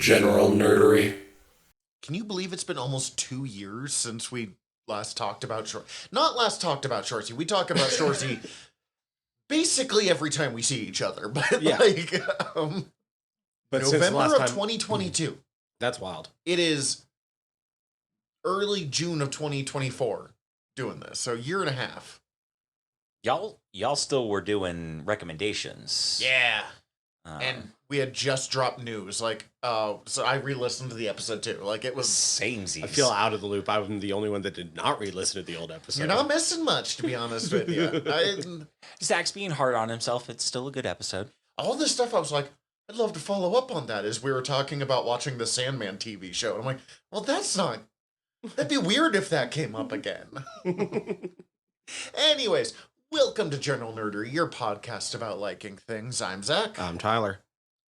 General nerdery. Can you believe it's been almost 2 years since we last talked about Not last talked about Shoresy. We talk about Shoresy basically every time we see each other. But Yeah. But since the November last of time, 2022. that's wild. It is early June of 2024 doing this. So 1.5 years. Y'all still were doing recommendations. Yeah. And we had just dropped news. So I re-listened to the episode too. It was samesies. I feel out of the loop. I'm the only one that did not re-listen to the old episode. You're not missing much, to be honest with you. Zach's being hard on himself. It's still a good episode. All this stuff, I was like, I'd love to follow up on that as we were talking about watching the Sandman TV show. And I'm like, well, that'd be weird if that came up again. Anyways, welcome to General Nerdery, your podcast about liking things. I'm Zach. I'm Tyler.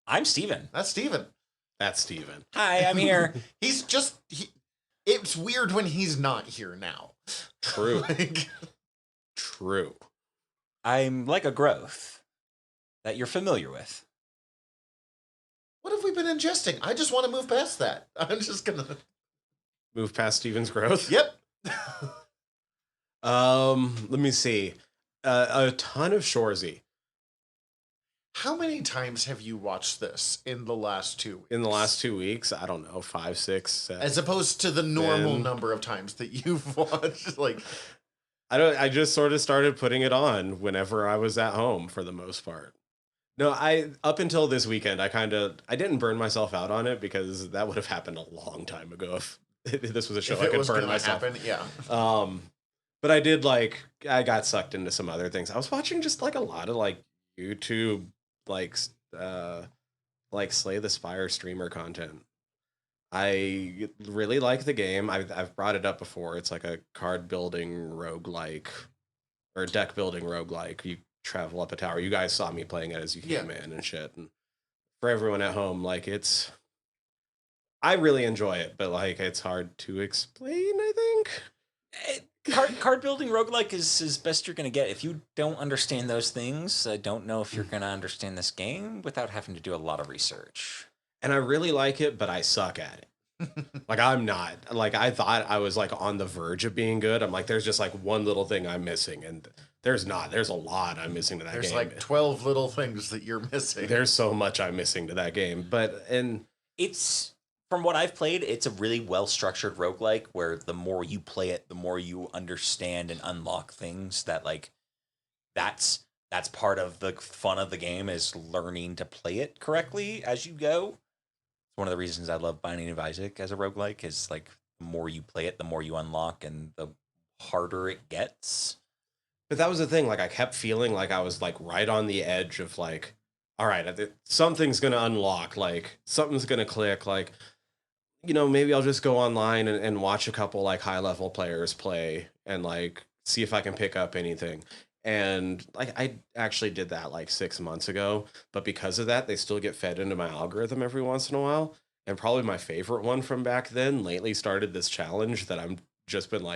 I'm Steven. That's Steven. That's Steven. Hi, I'm here. It's weird when he's not here now. True. True. I'm like a growth that you're familiar with. What have we been ingesting? I just want to move past that. I'm just going to... Move past Steven's growth? Yep. Let me see. A ton of Shoresy. How many times have you watched this in the last 2 weeks? In the last 2 weeks, I don't know, 5, 6, 7. As opposed to the normal number of times that you've watched, I just sort of started putting it on whenever I was at home for the most part. No, up until this weekend, I didn't burn myself out on it because that would have happened a long time ago if this was a show I could burn myself. Yeah. But I did I got sucked into some other things. I was watching just a lot of YouTube Slay the Spire streamer content. I really like the game. I've brought it up before. It's like a card building roguelike or deck building roguelike. You travel up a tower. You guys saw me playing it as you came in and shit. And for everyone at home, I really enjoy it, but it's hard to explain, I think. Card building roguelike is best you're going to get. If you don't understand those things, I don't know if you're going to understand this game without having to do a lot of research. And I really like it, but I suck at it. I'm not. I thought I was on the verge of being good. I'm there's just one little thing I'm missing, and there's not. There's a lot I'm missing to that game. There's 12 little things that you're missing. There's so much I'm missing to that game. It's, from what I've played, it's a really well-structured roguelike where the more you play it, the more you understand and unlock things that, that's part of the fun of the game, is learning to play it correctly as you go. One of the reasons I love Binding of Isaac as a roguelike is, the more you play it, the more you unlock, and the harder it gets. But that was the thing. I kept feeling I was, right on the edge of, all right, something's going to unlock. Something's going to click. Maybe I'll just go online and watch a couple, high-level players play and, see if I can pick up anything. And, I actually did that, 6 months ago. But because of that, they still get fed into my algorithm every once in a while. And probably my favorite one from back then lately started this challenge that I'm just been,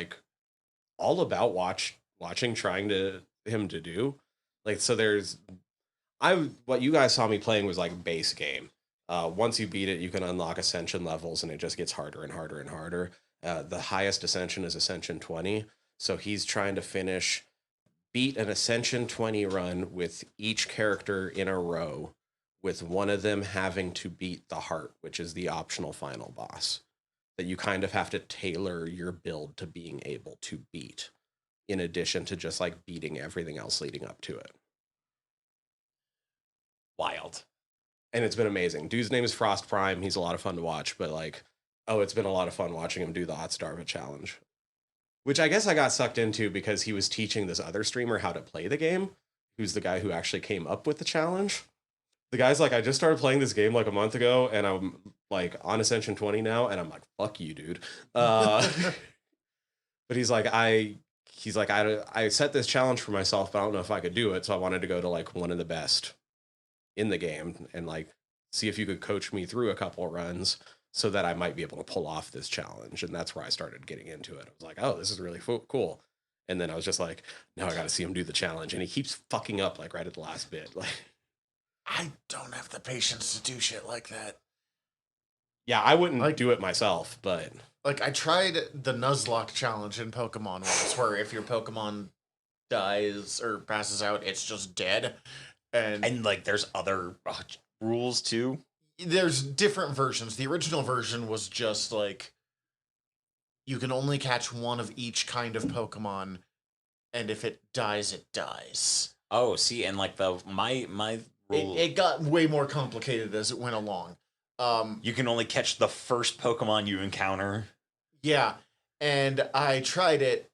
all about trying him to do. So what you guys saw me playing was, base game. Once you beat it, you can unlock ascension levels, and it just gets harder and harder and harder. The highest ascension is Ascension 20. So he's trying to beat an Ascension 20 run with each character in a row, with one of them having to beat the heart, which is the optional final boss that you kind of have to tailor your build to being able to beat, in addition to just beating everything else leading up to it. Wild. And it's been amazing. Dude's name is Frost Prime. He's a lot of fun to watch, but it's been a lot of fun watching him do the Hot Starva challenge. Which I guess I got sucked into because he was teaching this other streamer how to play the game, who's the guy who actually came up with the challenge. The guy's I just started playing this game a month ago, and I'm on Ascension 20 now, and I'm fuck you, dude. But he's I set this challenge for myself, but I don't know if I could do it, so I wanted to go to one of the best in the game and see if you could coach me through a couple runs so that I might be able to pull off this challenge. And that's where I started getting into it. I was oh, this is really cool. And then I was just now I got to see him do the challenge. And he keeps fucking up right at the last bit. I don't have the patience to do shit like that. Yeah, I wouldn't Like- do it myself, but Like, I tried the Nuzlocke challenge in Pokemon once, where if your Pokemon dies or passes out, it's just dead. And like, there's other rules too. There's different versions. The original version was just like you can only catch one of each kind of Pokemon, and if it dies, it dies. Oh, see, and like my rule, It got way more complicated as it went along. you can only catch the first Pokemon you encounter. Yeah, and I tried it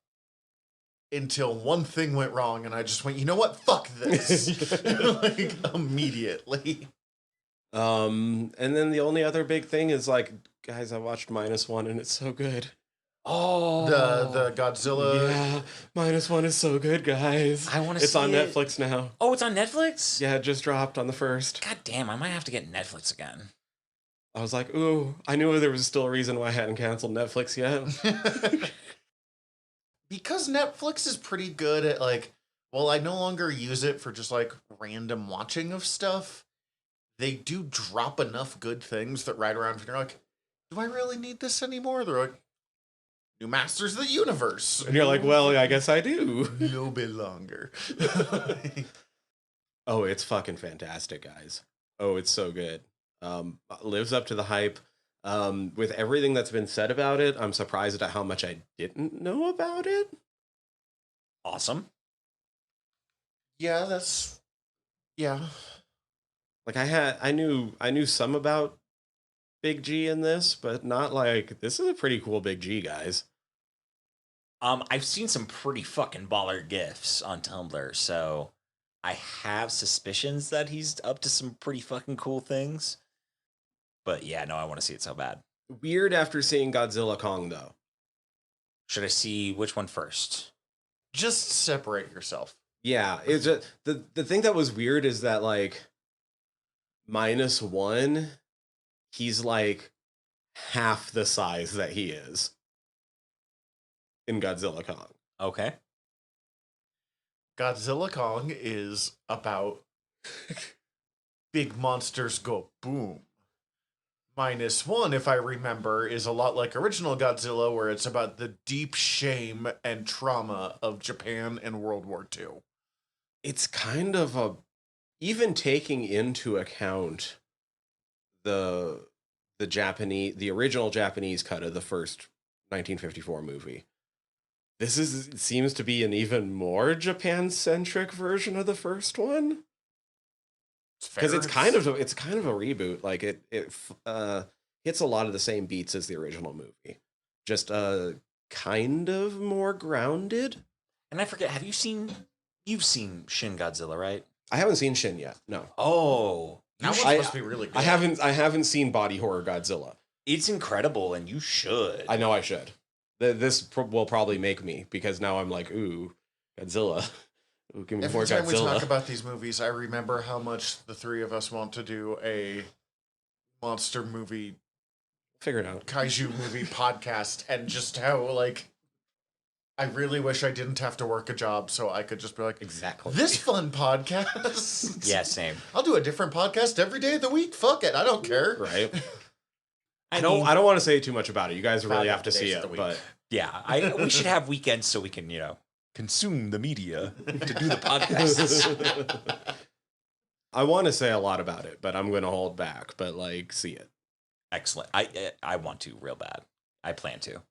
until one thing went wrong, and I just went, you know what? Fuck this! Like, immediately. and then the only other big thing is like, guys, I watched -1 and it's so good. Oh, The Godzilla. Yeah, -1 is so good, guys. I want to see It's on it. Netflix now. Oh, it's on Netflix? Yeah, it just dropped on the 1st. God damn, I might have to get Netflix again. I was like, ooh, I knew there was still a reason why I hadn't canceled Netflix yet. Because Netflix is pretty good at like, well, I no longer use it for just like random watching of stuff. They do drop enough good things that right around you're like, do I really need this anymore? They're like, new Masters of the Universe. And you're like, well, I guess I do. No bit longer. Oh, it's fucking fantastic, guys. Oh, it's so good. Lives up to the hype. With everything that's been said about it, I'm surprised at how much I didn't know about it. Awesome. Yeah, that's yeah. Like I knew some about Big G in this, but not like this is a pretty cool Big G, guys. I've seen some pretty fucking baller gifs on Tumblr, so I have suspicions that he's up to some pretty fucking cool things. But yeah, no, I want to see it so bad. Weird after seeing Godzilla Kong though. Should I see which one first? Just separate yourself. Yeah, it's just, the thing that was weird is that like -1, he's like half the size that he is in Godzilla Kong. Okay. Godzilla Kong is about big monsters go boom. -1, if I remember, is a lot like original Godzilla, where it's about the deep shame and trauma of Japan in World War II. It's kind of a, even taking into account the original Japanese cut of the first 1954 movie. It seems to be an even more Japan-centric version of the first one. Because it's kind of a reboot. Like it hits a lot of the same beats as the original movie, just kind of more grounded. And I forget, you've seen Shin Godzilla, right? I haven't seen Shin yet. No. Oh, that one's I- supposed to be really good. I haven't seen body horror Godzilla. it's incredible, and you should. I know I should. This will probably make me, because now I'm like, ooh, Godzilla. Ooh, give me more Every time we Godzilla. talk about these movies, I remember how much the three of us want to do a monster movie, Figure it out. kaiju movie podcast, and just how, like, I really wish I didn't have to work a job so I could just be like, Exactly. this fun podcast. Yeah, same. I'll do a different podcast every day of the week. Fuck it. I don't care. Right. I don't mean, I don't want to say too much about it. You guys really have to Days see of the it, week. but yeah, we should have weekends so we can, consume the media to do the podcasts. I want to say a lot about it, but I'm going to hold back. But like, see it. Excellent. I want to real bad. I plan to.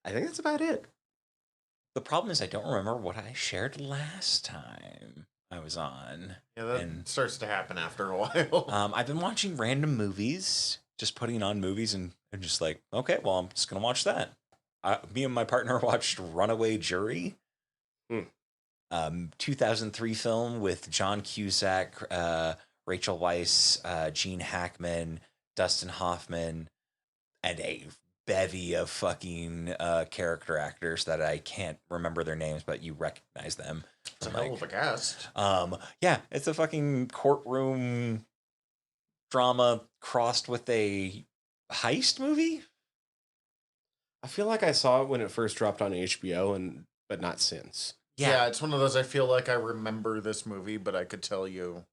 I think that's about it. The problem is I don't remember what I shared last time I was on. Yeah, that And- starts to happen after a while. I've been watching random movies, just putting on movies and just like, okay, well, I'm just going to watch that. Me and my partner watched Runaway Jury. 2003 film with John Cusack, Rachel Weisz, Gene Hackman, Dustin Hoffman, and a bevy of fucking character actors that I can't remember their names, but you recognize them. It's a hell of a cast. Yeah, it's a fucking courtroom drama crossed with a heist movie. I feel like I saw it when it first dropped on HBO, but not since. Yeah, it's one of those, I feel like I remember this movie, but I could tell you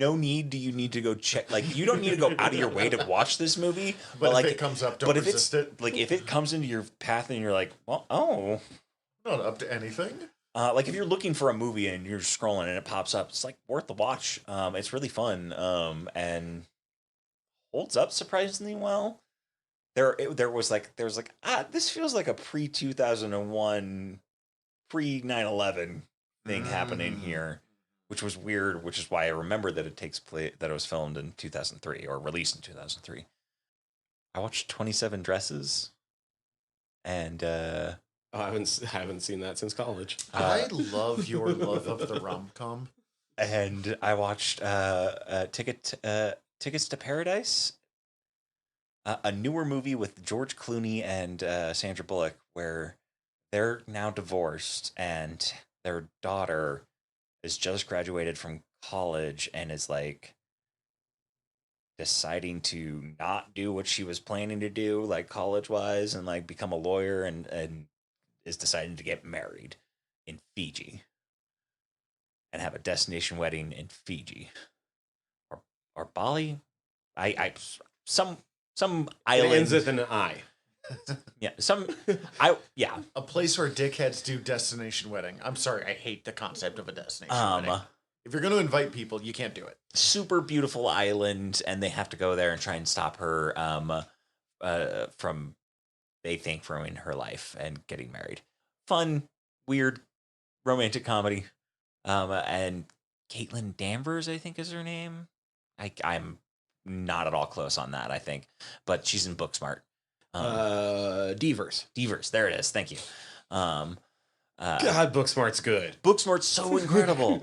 no need do you need to go check. Like, you don't need to go out of your way to watch this movie. But like, if it comes up, don't resist it. Like, if it comes into your path and you're like, well, oh. Not up to anything. Like, if you're looking for a movie and you're scrolling and it pops up, it's like worth the watch. It's really fun. And holds up surprisingly well. There was like, this feels like a pre-2001, pre-9/11 thing happening here, which was weird, which is why I remember that that it was filmed in 2003 or released in 2003. I watched 27 Dresses, and I haven't seen that since college. I love your love of the rom-com. And I watched Tickets to Paradise, a newer movie with George Clooney and Sandra Bullock, where they're now divorced and their daughter is just graduated from college and is like deciding to not do what she was planning to do, like college wise, and like become a lawyer, and is deciding to get married in Fiji and have a destination wedding in Fiji or Bali. Some island. It ends with an I. Yeah, A place where dickheads do destination wedding. I'm sorry, I hate the concept of a destination wedding. If you're going to invite people, you can't do it. Super beautiful island, and they have to go there and try and stop her from, they think, ruining her life and getting married. Fun, weird, romantic comedy. And Caitlin Danvers, I think, is her name. I'm not at all close on that, I think, but she's in Booksmart. Devers. There it is. Thank you. God, Booksmart's good. Booksmart's so incredible.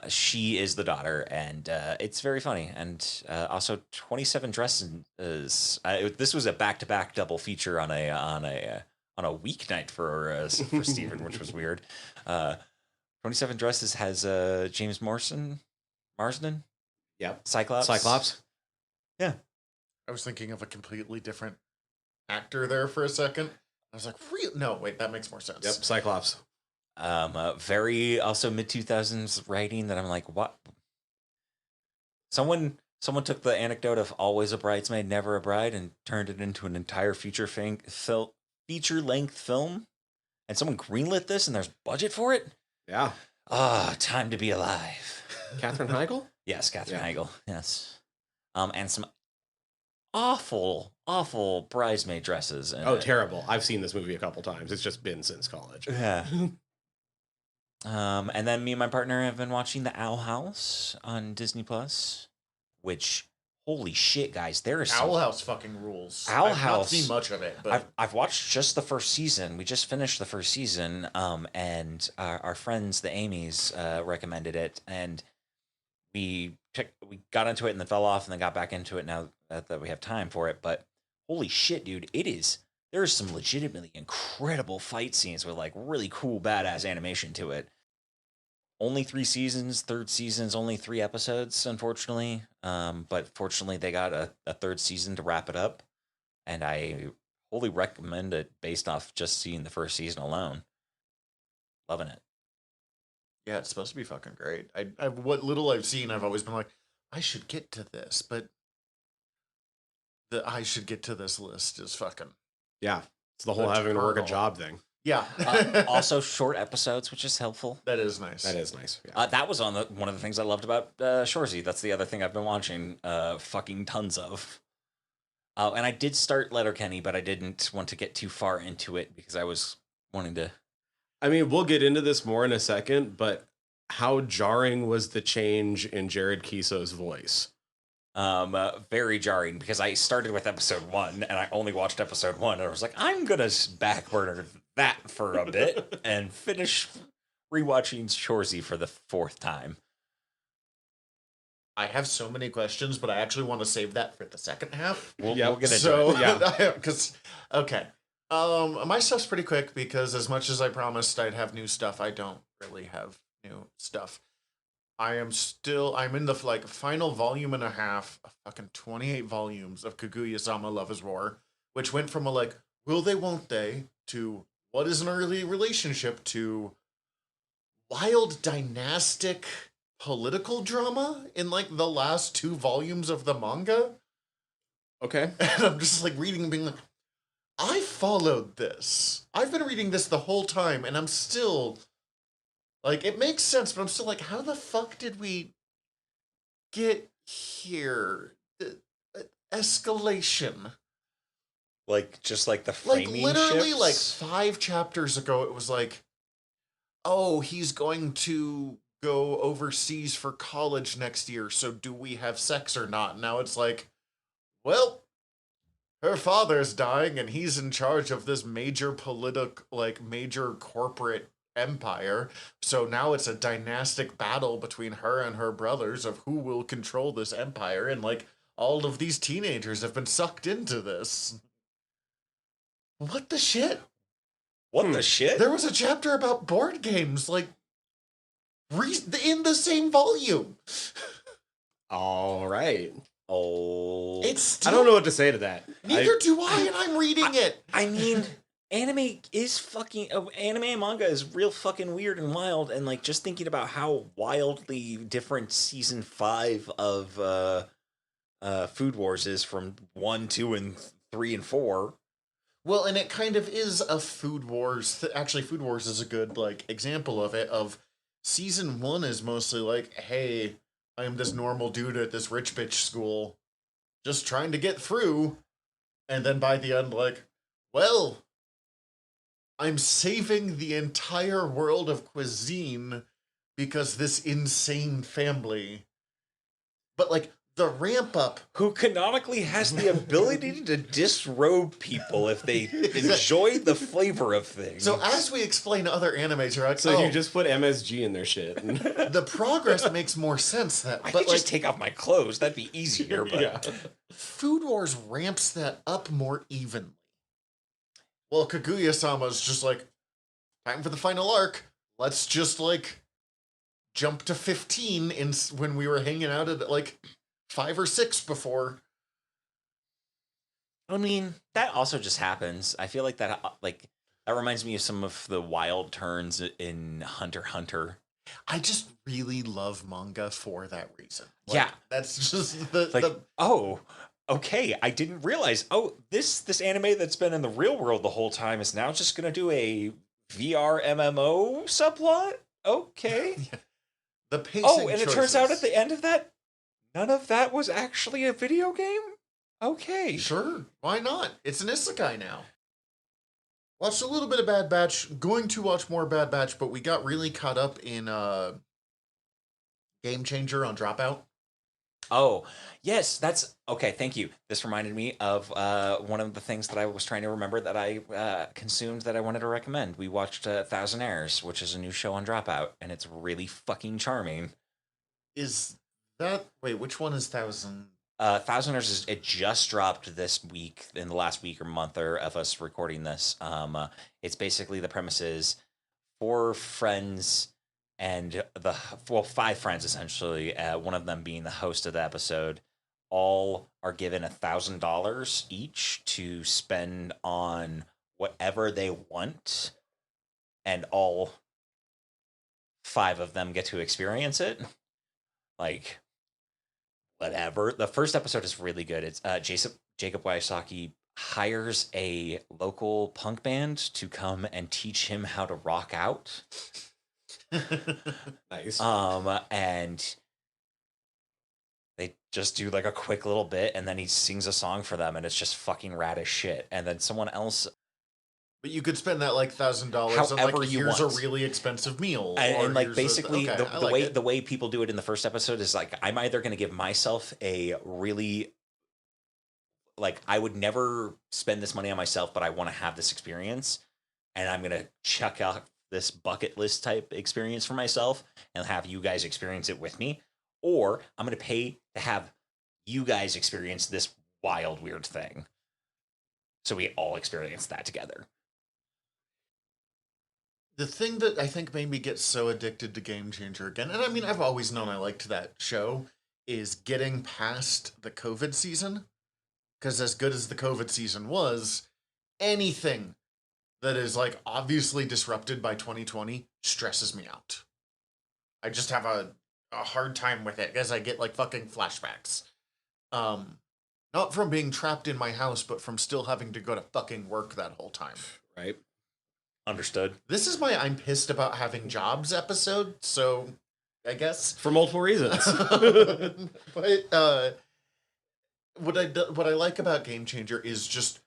She is the daughter, and it's very funny. And also, 27 Dresses is this was a back-to-back double feature on a weeknight for Steven, which was weird. 27 Dresses has James Marsden. Yep. Cyclops. Yeah. I was thinking of a completely different actor there for a second. I was like, no, wait, that makes more sense. Yep, Cyclops. Very also mid-2000s writing that I'm like, what? Someone took the anecdote of always a bridesmaid, never a bride, and turned it into an entire feature-length film, and someone greenlit this, and there's budget for it? Yeah. Time to be alive. Katherine Heigl? Yes, Katherine Heigl. Yes. And some awful bridesmaid dresses. Terrible. I've seen this movie a couple times. It's just been since college. Yeah. And then me and my partner have been watching The Owl House on Disney Plus, which, holy shit, guys, there is Owl House fucking rules. Owl I've House. not seen much of it, but I've watched just the first season. We just finished the first season, and our friends, the Amy's, recommended it, and we got into it and then fell off and then got back into it now that we have time for it. But holy shit, dude, there's some legitimately incredible fight scenes with like really cool, badass animation to it. Only 3 seasons, third season's only 3 episodes, unfortunately. But fortunately, they got a third season to wrap it up. And I wholly recommend it based off just seeing the first season alone. Loving it. yeah, it's supposed to be fucking great. What little I've seen, I've always been like, I should get to this, but the I should get to this list is fucking Yeah. It's the whole having to work a job thing. yeah. Also, short episodes, which is helpful. That is nice. Yeah. That was one of the things I loved about Shoresy. That's the other thing I've been watching fucking tons of. And I did start Letterkenny, but I didn't want to get too far into it because I was wanting to. I mean, we'll get into this more in a second, but how jarring was the change in Jared Keeso's voice? Very jarring because I started with episode 1 and I only watched episode 1 and I was like, I'm gonna backburner that for a bit and finish rewatching Shoresy for the 4th time. I have so many questions, but I actually want to save that for the second half. We'll get into So, it. Yeah. because okay, my stuff's pretty quick because as much as I promised I'd have new stuff, I don't really have new stuff. I'm in the final volume and a half of fucking 28 volumes of Kaguya-sama Love is War, which went from a will they, won't they, to what is an early relationship, to wild dynastic political drama in like the last 2 volumes of the manga. Okay. And I'm just like reading and being like, I followed this. I've been reading this the whole time, and I'm still like, it makes sense, but I'm still like, how the fuck did we get here? Escalation. Like, just like the Like, framing literally, shifts? like 5 chapters ago, it was like, oh, he's going to go overseas for college next year, so do we have sex or not? Now it's like, well, her father's dying and he's in charge of this major major corporate empire. So now it's a dynastic battle between her and her brothers of who will control this empire. And like all of these teenagers have been sucked into this. What the shit? What the shit? There was a chapter about board games, like in the same volume. All right. Oh, It's still, I don't know what to say to that. Neither do I, and I'm reading it. I mean, anime is fucking anime and manga is real fucking weird and wild, and like just thinking about how wildly different season 5 of Food Wars is from 1, 2, and 3 and 4. Well, and it kind of is a Food Wars. Actually, Food Wars is a good like example of it. Of season 1 is mostly like, hey, I am this normal dude at this rich bitch school, just trying to get through, and then by the end, like, well, I'm saving the entire world of cuisine because this insane family. But like the ramp up, Who canonically has the ability to disrobe people if they enjoy the flavor of things. so as we explain to other animes, you're like, So oh, you just put MSG in their shit. the progress makes more sense. That, I but could like, just take off my clothes. That'd be easier. But Yeah. Food Wars ramps that up more evenly. Well, Kaguya-sama's just like, time for the final arc. Let's just like jump to 15 when we were hanging out at like 5 or 6 before. I mean, that also just happens. I feel like that reminds me of some of the wild turns in Hunter x Hunter. I just really love manga for that reason. Like, Yeah. that's just oh, okay, I didn't realize. Oh, this anime that's been in the real world the whole time is now just gonna do a VR MMO subplot. Okay. the pacing. Oh, and it turns out at choices. the end of that, none of that was actually a video game. Okay. Sure, why not? It's an isekai now. Watched a little bit of Bad Batch. Going to watch more Bad Batch, but we got really caught up in Game Changer on Dropout. Oh, yes, that's okay. Thank you. This reminded me of one of the things that I was trying to remember that I consumed that I wanted to recommend. We watched Thousand Airs, which is a new show on Dropout, and it's really fucking charming. Is that wait? Which one is Thousand? Thousand Airs it just dropped this week, in the last week or month of us recording this. It's basically the premise is 4 friends and 5 friends essentially. One of them being the host of the episode. All are given $1,000 each to spend on whatever they want, and all 5 of them get to experience it. Like, whatever. The first episode is really good. It's Jacob Wysocki hires a local punk band to come and teach him how to rock out. Nice. And they just do like a quick little bit, and then he sings a song for them, and it's just fucking rad as shit. And then someone else, But you could spend that like $1,000 on However like you here's want. a really expensive meal, and like here's a- basically okay, I the like way it. the way people do it in the first episode is like, I'm either going to give myself a really, like, I would never spend this money on myself, but I want to have this experience, and I'm going to check out this bucket list type experience for myself and have you guys experience it with me, or I'm going to pay to have you guys experience this wild, weird thing. So we all experience that together. The thing that I think made me get so addicted to Game Changer again, and I mean, I've always known I liked that show, is getting past the COVID season. Because as good as the COVID season was, anything that is like obviously disrupted by 2020 stresses me out. I just have a hard time with it because I get like fucking flashbacks. Not from being trapped in my house, but from still having to go to fucking work that whole time. Right. Understood. This is my I'm pissed about having jobs episode, so I guess For multiple reasons. but what I like about Game Changer is just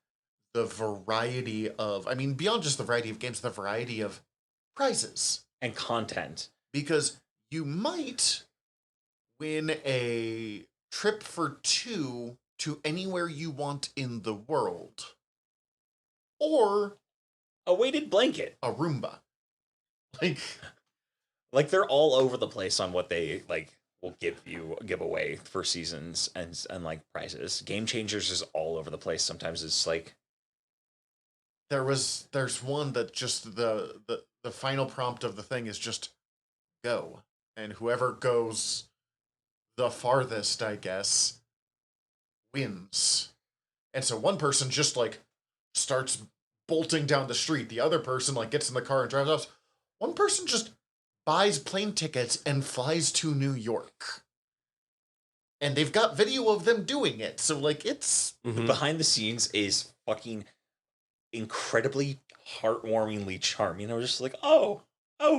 the variety of, I mean, beyond just the variety of games, the variety of prizes And content. because you might win a trip for 2 to anywhere you want in the world, or A weighted blanket. a Roomba. Like they're all over the place on what they like will give away for seasons and like prizes. Game Changers is all over the place. Sometimes it's like there's one that just the final prompt of the thing is just go, and whoever goes the farthest, I guess, wins. And so one person just like starts bolting down the street. The other person like gets in the car and drives off. One person just buys plane tickets and flies to New York. And they've got video of them doing it. So like it's behind the scenes is fucking incredibly heartwarmingly charming. I was just like, oh,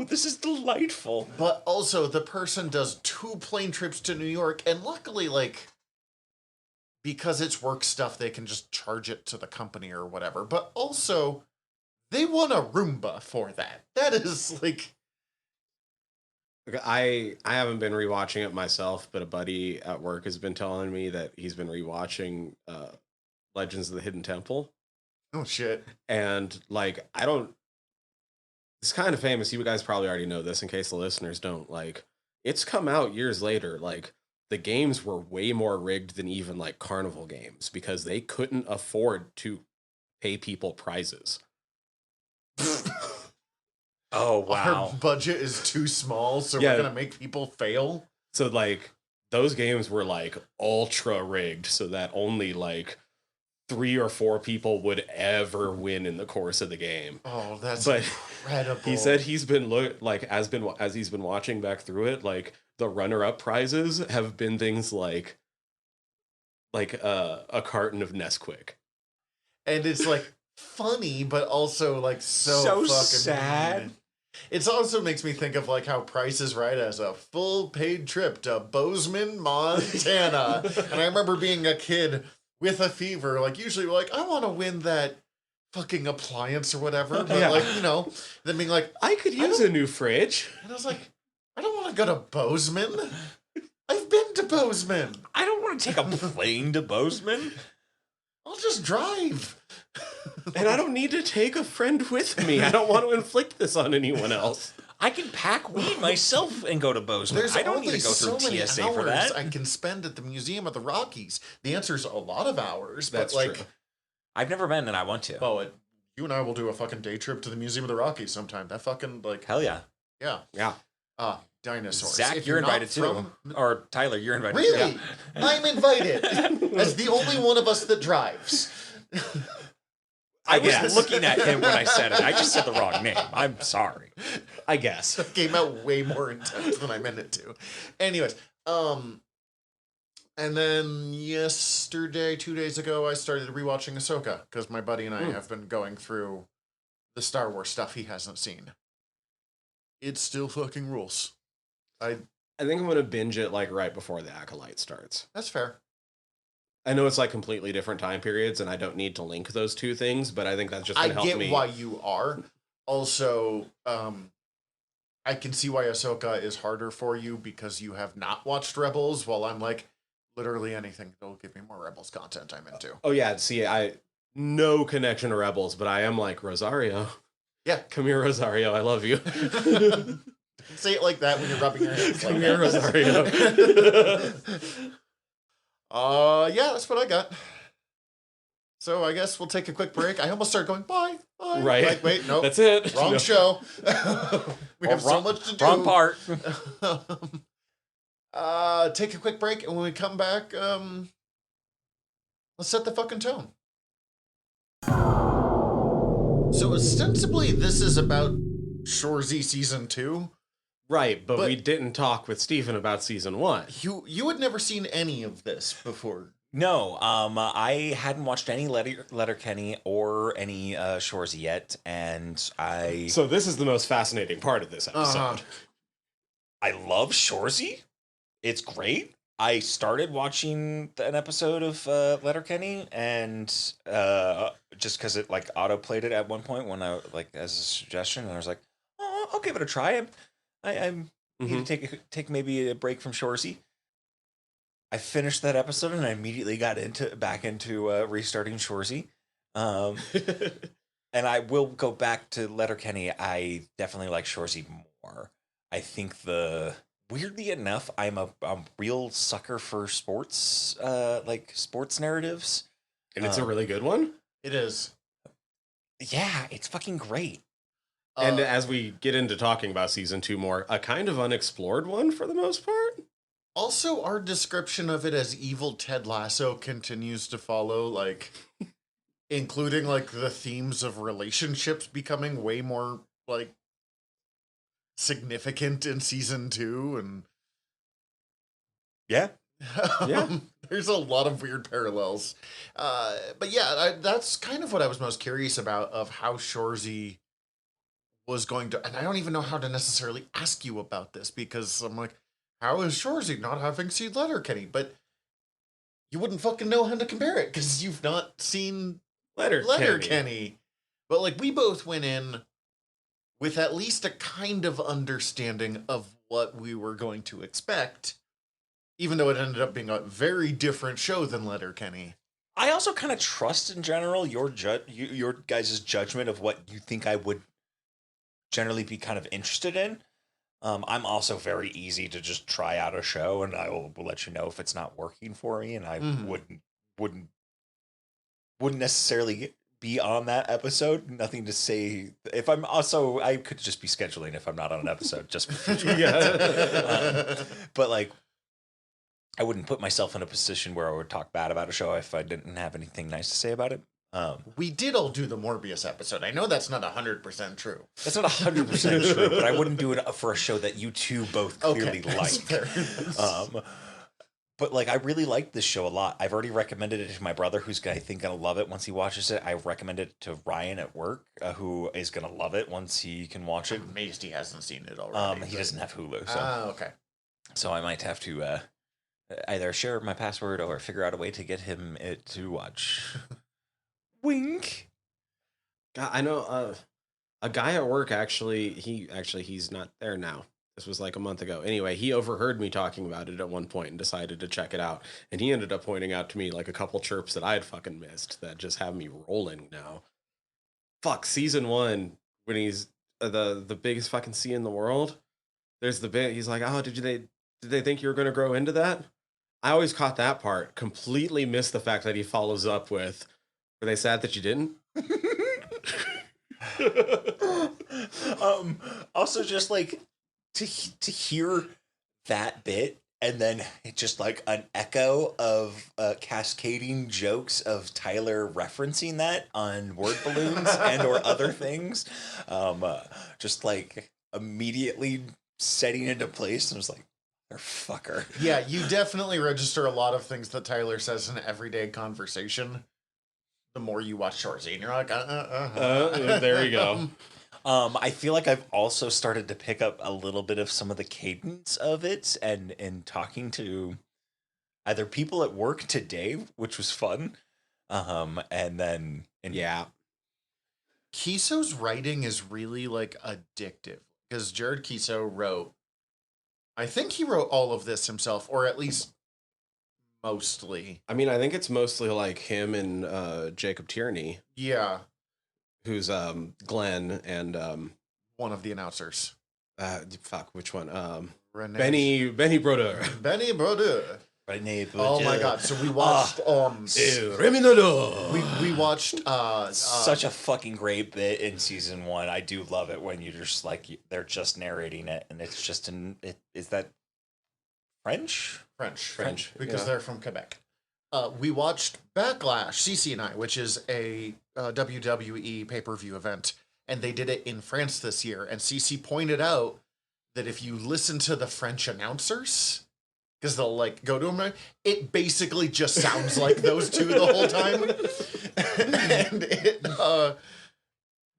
this is delightful. But also the person does 2 plane trips to New York, and luckily like because it's work stuff, they can just charge it to the company or whatever. But also they won a Roomba for that. That is like I haven't been rewatching it myself, but a buddy at work has been telling me that he's been rewatching Legends of the Hidden Temple. oh shit. And like it's kind of famous. You guys probably already know this in case the listeners don't. Like, it's come out years later. Like, the games were way more rigged than even like carnival games because they couldn't afford to pay people prizes. Oh wow. Our budget is too small, so Yeah. we're gonna make people fail. So like those games were like ultra rigged so that only like 3 or 4 people would ever win in the course of the game. Oh, that's But incredible. he said he's been as he's been watching back through it, like the runner-up prizes have been things like a carton of Nesquik. and it's like funny, but also like so So fucking sad. mean. It also makes me think of like how Price is Right as a full paid trip to Bozeman, Montana. And I remember being a kid with a fever, like usually like, I want to win that fucking appliance or whatever. But Yeah. like, you know, then being like, I could use a new fridge. and I was like, I don't want to go to Bozeman. I've been to Bozeman. I don't want to take a plane to Bozeman. I'll just drive. And I don't need to take a friend with me. I don't want to inflict this on anyone else. I can pack weed myself and go to Bozeman. There's I don't need only to go so through many TSA hours for that. I can spend at the Museum of the Rockies. The answer is a lot of hours. That's but like, true. I've never been and I want to. well, you and I will do a fucking day trip to the Museum of the Rockies sometime. That fucking like, Hell yeah. yeah. Yeah. Dinosaurs. Zach, If you're not invited too. from- Or Tyler, you're invited too. Really? I'm invited. As the only one of us that drives. I was guess. looking at him when I said it. I just said the wrong name. I'm sorry. I guess. That came out way more intense than I meant it to. Anyways, and then yesterday, 2 days ago, I started rewatching Ahsoka because my buddy and I have been going through the Star Wars stuff he hasn't seen. It still fucking rules. I think I'm gonna binge it like right before the Acolyte starts. That's fair. I know it's like completely different time periods, and I don't need to link those two things, but I think that's just I gonna help get me. why you are. Also, I can see why Ahsoka is harder for you because you have not watched Rebels, while I'm like, literally anything that'll give me more Rebels content I'm into. Oh yeah, see, I no connection to Rebels, but I am like Rosario. Yeah. Come here, Rosario. I love you. Say it like that when you're rubbing your hands. Come like here, that. Rosario. Yeah, that's what I got. So I guess we'll take a quick break. I almost started going, bye. Right. Like, wait, nope. That's it. Wrong No. show. We have so wrong- much to do. Wrong part. Take a quick break, and when we come back, let's set the fucking tone. So ostensibly, this is about Shoresy Season 2, Right, but But- we didn't talk with Steven about season 1. You had never seen any of this before. No, I hadn't watched any Letterkenny or any Shoresy yet, and So this is the most fascinating part of this episode. Uh-huh. I love Shoresy. It's great. I started watching an episode of Letterkenny, and just because it like auto played it at one point when I like as a suggestion, and I was like, oh, I'll give it a try. I need to take maybe a break from Shoresy. I finished that episode and I immediately got back into restarting Shoresy. And I will go back to Letterkenny. I definitely like Shoresy more. I think weirdly enough, I'm a real sucker for sports, like sports narratives. And it's a really good one. It is. Yeah, it's fucking great. And as we get into talking about season 2 more, a kind of unexplored one for the most part. Also, our description of it as evil Ted Lasso continues to follow, like, including, like, the themes of relationships becoming way more, like, significant in season 2, and... Yeah. Yeah. There's a lot of weird parallels. But yeah, that's kind of what I was most curious about, of how Shoresy was going to... And I don't even know how to necessarily ask you about this, because I'm like, how is Shoresy not having seen Letterkenny? But you wouldn't fucking know how to compare it, because you've not seen Letterkenny. But, like, we both went in with at least a kind of understanding of what we were going to expect, even though it ended up being a very different show than Letterkenny. I also kind of trust in general your guys' judgment of what you think I would generally be kind of interested in. I'm also very easy to just try out a show, and I will let you know if it's not working for me, and I wouldn't necessarily be on that episode. Nothing to say if I'm also, I could just be scheduling if I'm not on an episode just for future. But like, I wouldn't put myself in a position where I would talk bad about a show if I didn't have anything nice to say about it. We did all do the Morbius episode. I know that's not 100% true. That's not 100% true, but I wouldn't do it for a show that you two both clearly like. But like, I really like this show a lot. I've already recommended it to my brother, who's I think gonna love it once he watches it. I recommended it to Ryan at work, who is gonna love it once he can watch it. I'm amazed he hasn't seen it already. He doesn't have Hulu, so okay. So I might have to either share my password or figure out a way to get him it to watch. Wink. God, I know a guy at work he's not there now. This was like a month ago. Anyway, he overheard me talking about it at one point and decided to check it out. And he ended up pointing out to me like a couple chirps that I had fucking missed that just have me rolling now. Fuck, season 1, when he's the biggest fucking sea in the world. There's the bit he's like, "Oh, did they think you were going to grow into that?" I always caught that part. Completely missed the fact that he follows up with, "Were they sad that you didn't?" Also, just like to hear that bit and then just like an echo of cascading jokes of Tyler referencing that on word balloons and or other things, just like immediately setting into place, and I was like, fucker. Yeah, you definitely register a lot of things that Tyler says in everyday conversation the more you watch Shoresy, and you're like, there you go. I feel like I've also started to pick up a little bit of some of the cadence of it, and in talking to either people at work today, which was fun, and then yeah, Keeso's writing is really like addictive, because Jared Keeso wrote, I think he wrote all of this himself, or at least mostly. I mean, I think it's mostly like him and Jacob Tierney. Yeah. Who's Glenn and one of the announcers. Which one? Renee. Benny Brodeur. Benny Brodeur. Renee Brodeur. Oh my god! So we watched. We watched. Such a fucking great bit in season 1. I do love it when you just like they're just narrating it, and it's just is that French? French, because they're from Quebec. We watched Backlash, CC and I, which is a WWE pay-per-view event, and they did it in France this year. And CC pointed out that if you listen to the French announcers, because they'll like go to them, it basically just sounds like those two the whole time. And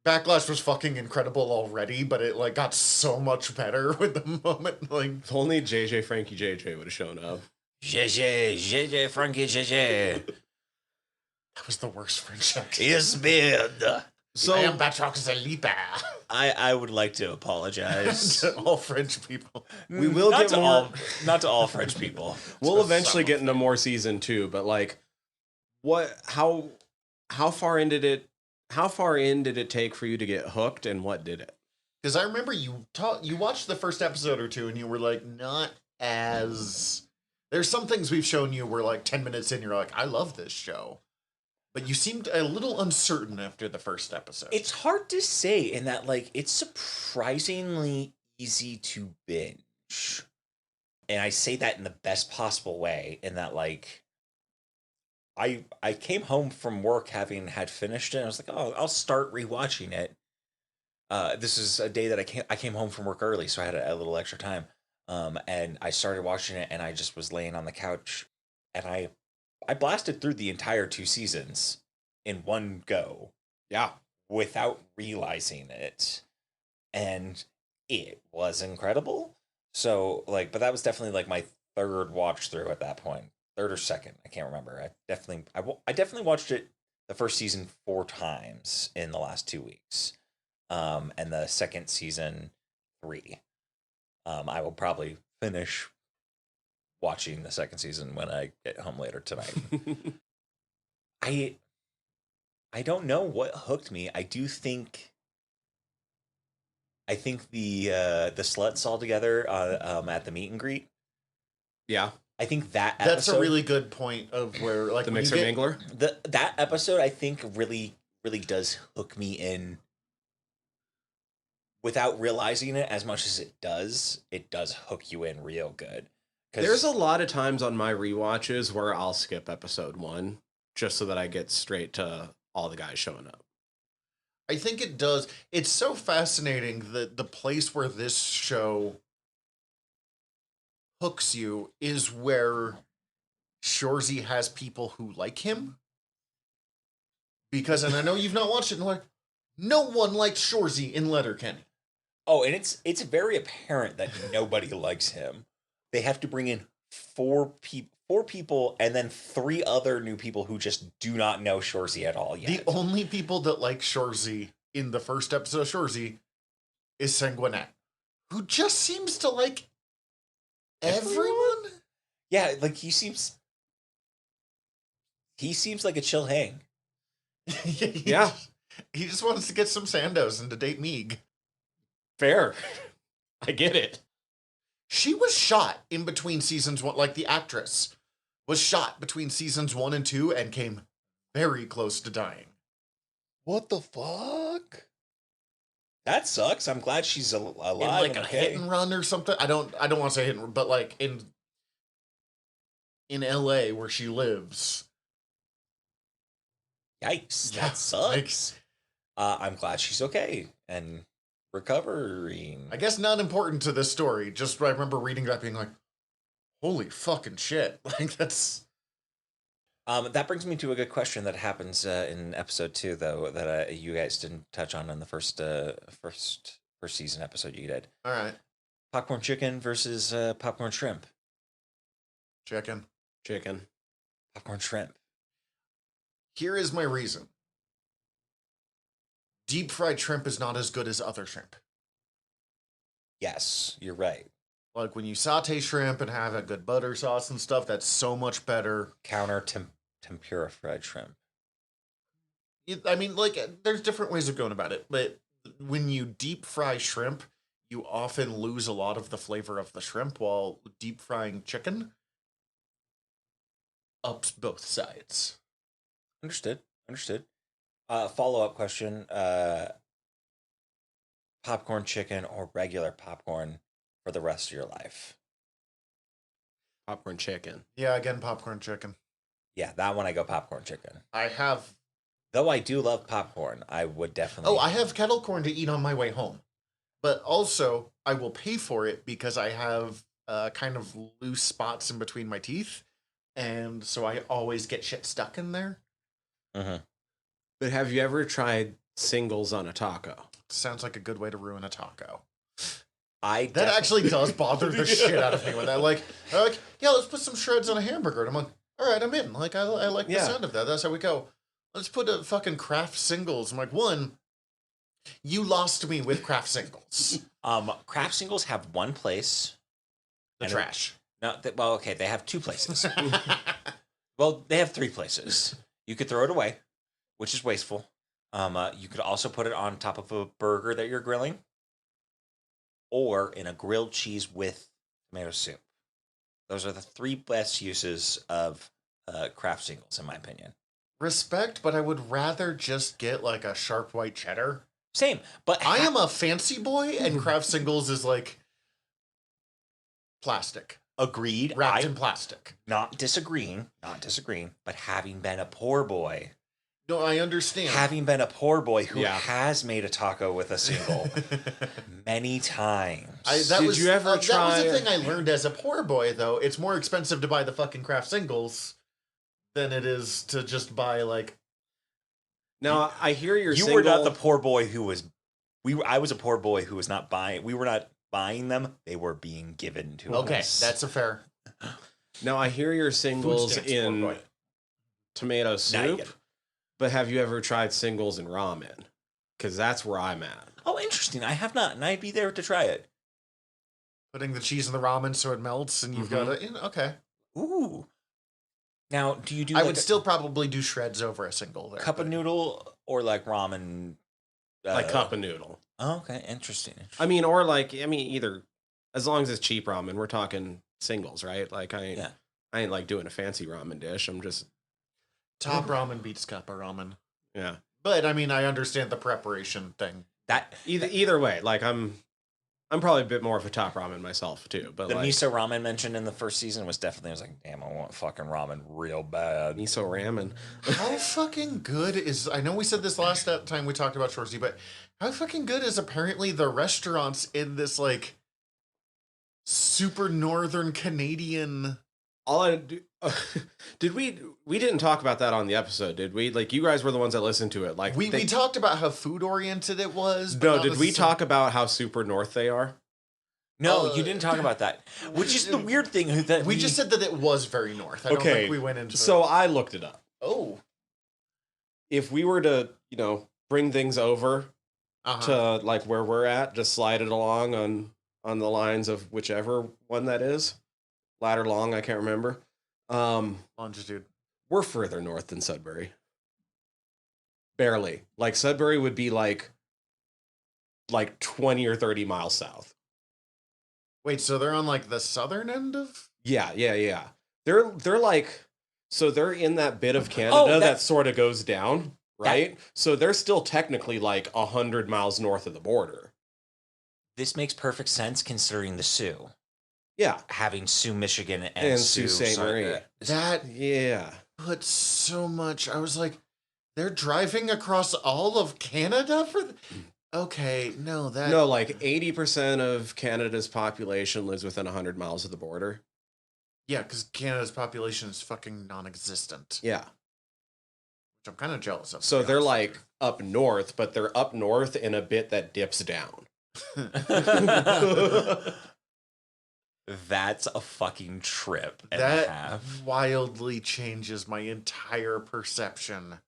Backlash was fucking incredible already, but it like got so much better with the moment. Like, If only JJ Frankie JJ would have shown up. JJ Frankie JJ. that was the worst French accent. Yes, man. So I am Batroc Zalipa. I would like to apologize. To all French people. We will not get to more. not to all French people. We'll To eventually some get of into more season 2, but like, how far in did it take for you to get hooked, and what did it? Because I remember you watched the first episode or two and you were like, not as... There's some things we've shown you where like 10 minutes in, you're like, I love this show. But you seemed a little uncertain after the first episode. It's hard to say in that, like, it's surprisingly easy to binge. And I say that in the best possible way, in that, like, I came home from work having had finished it, and I was like, oh, I'll start rewatching it. This is a day that I came home from work early, so I had a little extra time. And I started watching it, and I just was laying on the couch, and I blasted through the entire 2 seasons in one go. Yeah. Without realizing it. And it was incredible. So, like, but that was definitely like my third watch through at that point. Third or second, I can't remember. I definitely watched it the first season 4 times in the last 2 weeks. And the second season 3. I will probably finish watching the second season when I get home later tonight. I don't know what hooked me. I think the sluts all together at the meet and greet. Yeah. I think that That's episode, a really good point of where like The when you mixer get- mingler. that episode I think really does hook me in without realizing it as much as it does hook you in real good. There's a lot of times on my rewatches where I'll skip episode 1 just so that I get straight to all the guys showing up. I think it does. It's so fascinating that the place where this show hooks you is where Shoresy has people who like him. Because, and I know you've not watched it, and like, no one likes Shoresy in Letterkenny. Oh, and it's very apparent that nobody likes him. They have to bring in 4 people and then 3 other new people who just do not know Shoresy at all yet. The only people that like Shoresy in the first episode of Shoresy is Sanguinet, who just seems to like everyone. Yeah, like he seems like a chill hang. Yeah. He just wants to get some Sandos and to date Meeg. Fair. I get it. She was shot in between seasons 1, like the actress was shot between seasons 1 and 2 and came very close to dying. What the fuck? That sucks. I'm glad she's alive. In like and a okay. hit and run or something. I don't want to say hit and run, but like in LA where she lives. Yikes. Yeah, That sucks. like, I'm glad she's okay and recovering. I guess not important to this story. Just I remember reading that being like, holy fucking shit. Like that's That brings me to a good question that happens in episode 2, though, that you guys didn't touch on in the first season episode you did. all right. Popcorn chicken versus popcorn shrimp. Chicken. Popcorn shrimp. Here is my reason. Deep fried shrimp is not as good as other shrimp. Yes, you're right. Like when you saute shrimp and have a good butter sauce and stuff, that's so much better. Counter tempura fried shrimp. I mean, like, there's different ways of going about it, but when you deep fry shrimp, you often lose a lot of the flavor of the shrimp, while deep frying chicken ups both sides. Understood. Follow-up question. Popcorn chicken or regular popcorn for the rest of your life? Popcorn chicken. Yeah, again, popcorn chicken. Yeah, that one I go popcorn chicken. I have... Though I do love popcorn, I would definitely... Oh, I have kettle corn to eat on my way home. but also I will pay for it because I have kind of loose spots in between my teeth, and so I always get shit stuck in there. But have you ever tried singles on a taco? Sounds like a good way to ruin a taco. That Actually does bother the shit out of me when they're like, yeah, let's put some shreds on a hamburger. And I'm like, all right, I'm in. Like, I like the sound of that. That's how we go. Let's put a fucking Kraft Singles. I'm like, one, you lost me with Kraft Singles. Kraft Singles have one place. The trash. Well, okay, they have two places. Well, they have three places. You could throw it away, which is wasteful. You could also put it on top of a burger that you're grilling, or in a grilled cheese with tomato soup. Those are the three best uses of Kraft Singles, in my opinion. Respect, but I would rather just get like a sharp white cheddar. Same, but I am a fancy boy, and Kraft Singles is like plastic. Agreed. Wrapped in plastic. Not disagreeing, but having been a poor boy. No, I understand. Having been a poor boy who has made a taco with a single many times. Did you ever try? That was the thing I learned as a poor boy, though. It's more expensive to buy the fucking Kraft Singles than it is to just buy, like... Now, I hear you're You were not the poor boy who was... I was a poor boy who was not buying... We were not buying them. They were being given to us. Okay, that's a fair... Now, I hear your singles in tomato soup. But have you ever tried singles in ramen? Because that's where I'm at. Oh, interesting. I have not, and I'd be there to try it. Putting the cheese in the ramen so it melts, and you've got it. Okay. Ooh. Now, do you do? I would still probably do shreds over a single there. Cup of noodle or like ramen? Like cup of noodle. Oh, okay, interesting. I mean, or like either. As long as it's cheap ramen, we're talking singles, right? Like I ain't like doing a fancy ramen dish. I'm just. Top ramen beats cup of ramen. Yeah. But I mean, I understand the preparation thing. That either way, like I'm probably a bit more of a top ramen myself too. But the miso ramen mentioned in the first season was definitely, I was like, damn, I want fucking ramen real bad. Miso ramen. How fucking good is? I know we said this last time we talked about Shoresy, but how fucking good is apparently the restaurants in this like super northern Canadian? All I do, did we didn't talk about that on the episode, did we? Like, you guys were the ones that listened to it. Like, we talked about how food oriented it was. No, did we talk about how super north they are? No, you didn't talk about that. Which is the weird thing that we just said that it was very north. I don't think we went into. So I looked it up. Oh, if we were to, bring things over to like where we're at, just slide it along on the lines of whichever one that is. Ladder long, I can't remember. Longitude. We're further north than Sudbury. Barely. Like Sudbury would be like 20 or 30 miles south. Wait, so they're on like the southern end of? Yeah. They're like, so they're in that bit of Canada that sort of goes down, right? So they're still technically like 100 miles north of the border. This makes perfect sense considering the Sioux. Yeah. Having Sioux, Michigan, and Sault Ste. Marie. That put so much. I was like, they're driving across all of Canada for. Okay, no, like 80% of Canada's population lives within 100 miles of the border. Yeah, because Canada's population is fucking non-existent. Yeah. Which I'm kind of jealous of. So they're like up north, but they're up north in a bit that dips down. That's a fucking trip and that a half. Wildly changes my entire perception.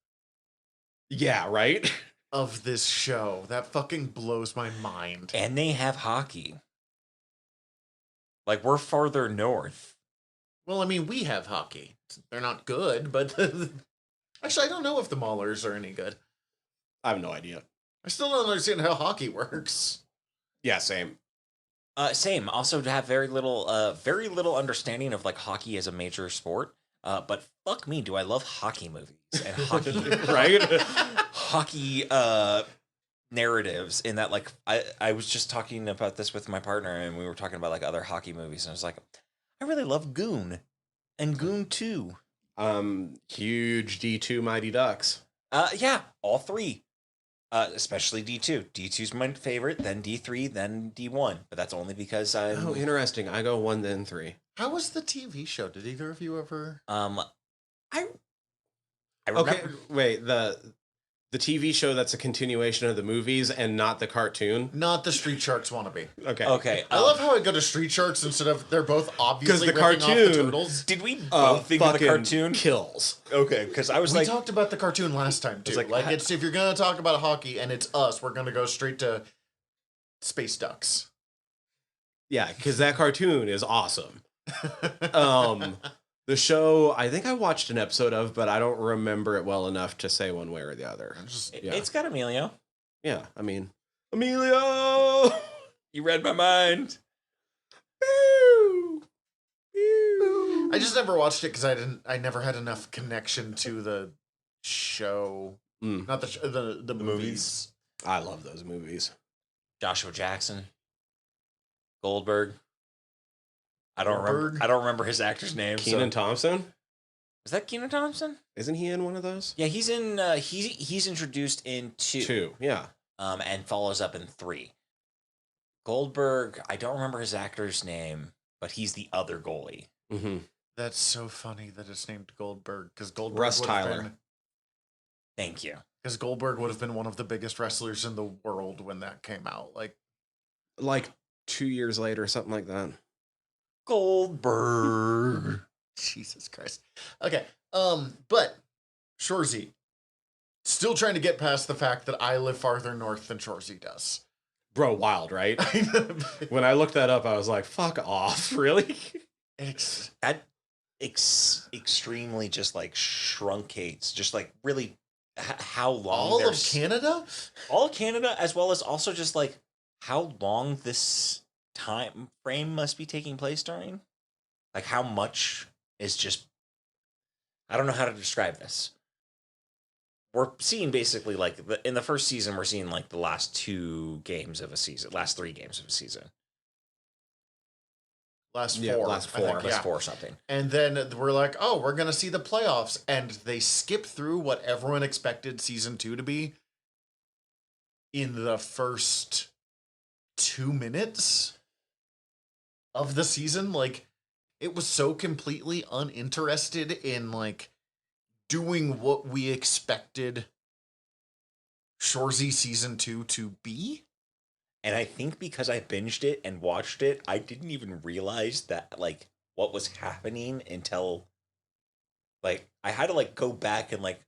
Yeah, right? Of this show. That fucking blows my mind. And they have hockey. Like, we're farther north. Well, I mean, we have hockey. They're not good, but... Actually, I don't know if the Maulers are any good. I have no idea. I still don't understand how hockey works. Yeah, same. Same. Also, to have very little understanding of like hockey as a major sport. But fuck me, do I love hockey movies and hockey, right? Hockey narratives. In that, like, I was just talking about this with my partner, and we were talking about like other hockey movies, and I was like, I really love Goon and Goon 2. Huge D2 Mighty Ducks. Yeah, all three. Especially D2. D2's my favorite, then D3, then D1. But that's only because I'm. Oh, interesting. I go 1 then 3. How was the TV show? Did either of you ever? I remember. Okay, wait, the TV show that's a continuation of the movies and not the cartoon. Not the Street Sharks wannabe. Okay. Okay. I love how I go to Street Sharks instead of they're both obviously the ripping off the cartoon- turtles. Did we both think of the fucking cartoon? kills. Okay, because I was We like, talked about the cartoon last time too. like, Like it's if you're gonna talk about hockey and it's us, we're gonna go straight to Space Ducks. Yeah, because that cartoon is awesome. The show, I think I watched an episode of, but I don't remember it well enough to say one way or the other. Yeah. it's got Emilio. Yeah, I mean, Emilio! You read my mind. I just never watched it because I never had enough connection to the show. Not the movies. I love those movies. Joshua Jackson. Goldberg. I don't Goldberg? remember his actor's name. Kenan Thompson? Is that Kenan Thompson? Isn't he in one of those? Yeah, he's in. He's introduced in 2. 2, yeah. And follows up in 3. Goldberg. I don't remember his actor's name, but he's the other goalie. Mm-hmm. That's so funny that it's named Goldberg because Goldberg. Russ Tyler. Thank you. Because Goldberg would have been one of the biggest wrestlers in the world when that came out. Like 2 years later, something like that. Goldberg. Jesus Christ. Okay. But Shoresy, still trying to get past the fact that I live farther north than Shoresy does. Bro, wild, right? When I looked that up, I was like, fuck off, really? Extremely just like truncates, just like really how long all of Canada? All of Canada, as well as also just like how long this time frame must be taking place during. Like how much is just, I don't know how to describe this. We're seeing basically like in the first season, we're seeing like the last 2 games of a season, last 3 games of a season. Last 4. Yeah, last 4. I think, Last 4 or something. And then we're like, oh, we're going to see the playoffs. And they skip through what everyone expected season 2 to be in the first 2 minutes of the season. Like, it was so completely uninterested in, like, doing what we expected Shoresy season 2 to be. And I think because I binged it and watched it, I didn't even realize that, like, what was happening until, like, I had to, like, go back and, like,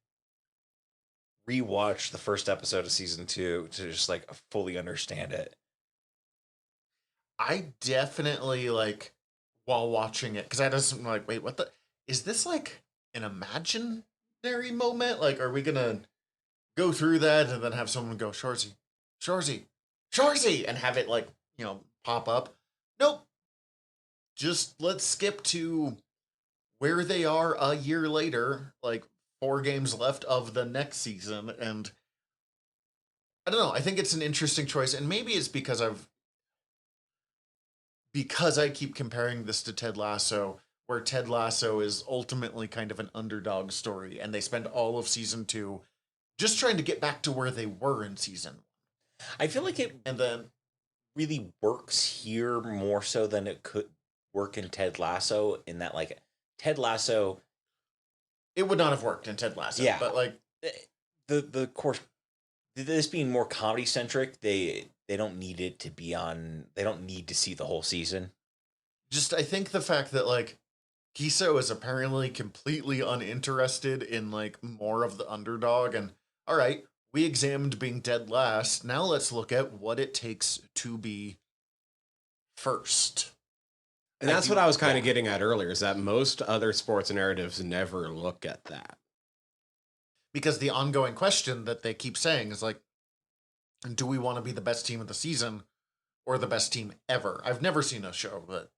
rewatch the first episode of season 2 to just, like, fully understand it. I definitely, like, while watching it, because I just like, wait, what the, is this, like, an imaginary moment? Like, are we gonna go through that and then have someone go, Shoresy, and have it, like, you know, pop up? Nope. Just let's skip to where they are a year later, like 4 games left of the next season. And I don't know. I think it's an interesting choice. And maybe it's because I keep comparing this to Ted Lasso, where Ted Lasso is ultimately kind of an underdog story. And they spend all of season 2 just trying to get back to where they were in season 1. I feel like it And then really works here more so than it could work in Ted Lasso, in that, like, Ted Lasso, it would not have worked in Ted Lasso. Yeah. But, like, the course, this being more comedy centric, they don't need it to be on, they don't need to see the whole season. just I think the fact that, like, Keeso is apparently completely uninterested in, like, more of the underdog. And all right, we examined being dead last. Now let's look at what it takes to be first. And that's what I was kind of getting at earlier, is that most other sports narratives never look at that. Because the ongoing question that they keep saying is, like, do we want to be the best team of the season or the best team ever? I've never seen a show, but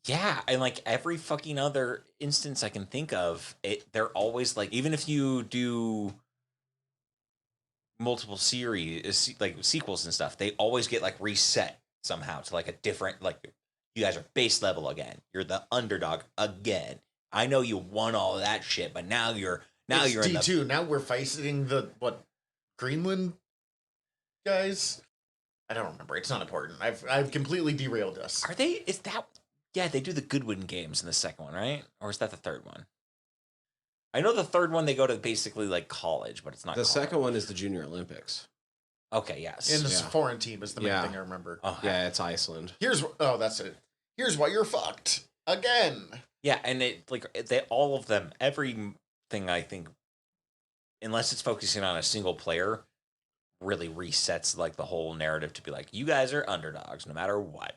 Yeah, and like every fucking other instance I can think of, they're always like, even if you do multiple series, like sequels and stuff, they always get like reset somehow to like a different, like, you guys are base level again. You're the underdog again. I know you won all of that shit, but now you're it's in D2. Now we're facing the Greenland guys? I don't remember. It's not important. I've completely derailed us. Are they? Is that? Yeah, they do the Goodwin games in the second one, right? Or is that the third one? I know the third one they go to basically like college, but it's not. The college. second one is the Junior Olympics. Okay, yes. And this foreign team is the main Yeah. thing I remember. Oh, Yeah, it's Iceland. That's it. Here's why you're fucked again. yeah, and it like they all of them, everything I think, unless it's focusing on a single player, really resets like the whole narrative to be like, you guys are underdogs no matter what.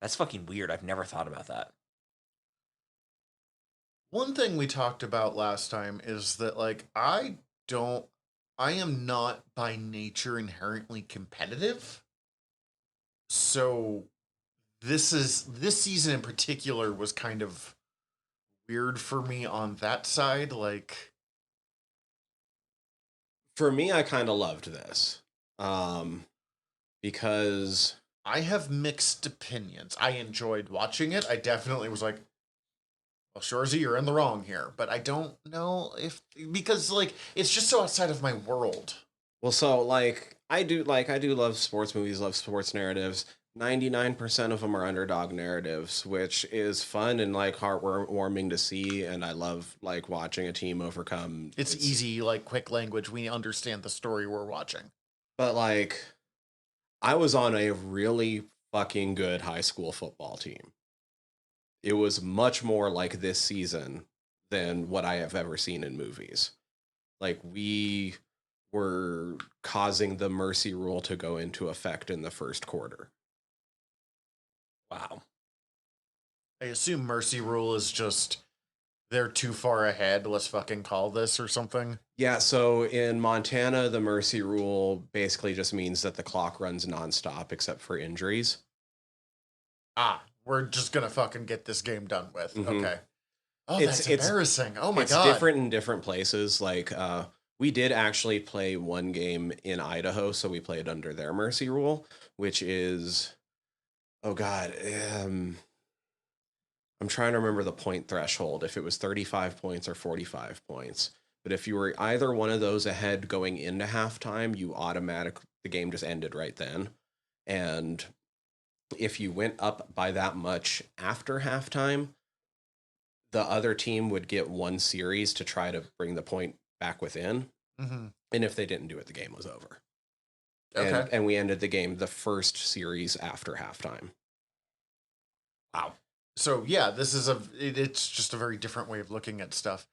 That's fucking weird. I've never thought about that. One thing we talked about last time is that like I am not by nature inherently competitive. So this season in particular was kind of weird for me on that side. Like, For me, I kind of loved this. Because I have mixed opinions. I enjoyed watching it. I definitely was like, well, Shoresy, you're in the wrong here. But I don't know because like it's just so outside of my world. Well, so like I do love sports movies, love sports narratives. 99% of them are underdog narratives, which is fun and like heartwarming to see, and I love like watching a team overcome. It's easy, like quick language. We understand the story we're watching. But like I was on a really fucking good high school football team. It was much more like this season than what I have ever seen in movies. Like we were causing the mercy rule to go into effect in the first quarter. Wow. I assume mercy rule is just they're too far ahead. Let's fucking call this or something. Yeah, so in Montana, the mercy rule basically just means that the clock runs nonstop except for injuries. We're just gonna fucking get this game done with. Mhm. Okay. Oh, It's- that's it's- embarrassing. Oh my It's god. different in different places. Like we did actually play one game in Idaho, so we played under their mercy rule, which is oh god, I'm trying to remember the point threshold, if it was 35 points or 45 points. But if you were either one of those ahead going into halftime, the game just ended right then. And if you went up by that much after halftime, the other team would get one series to try to bring the point back within. Mm-hmm. And if they didn't do it, the game was over. Okay. And we ended the game the first series after halftime. Wow. So yeah, this is it's just a very different way of looking at stuff.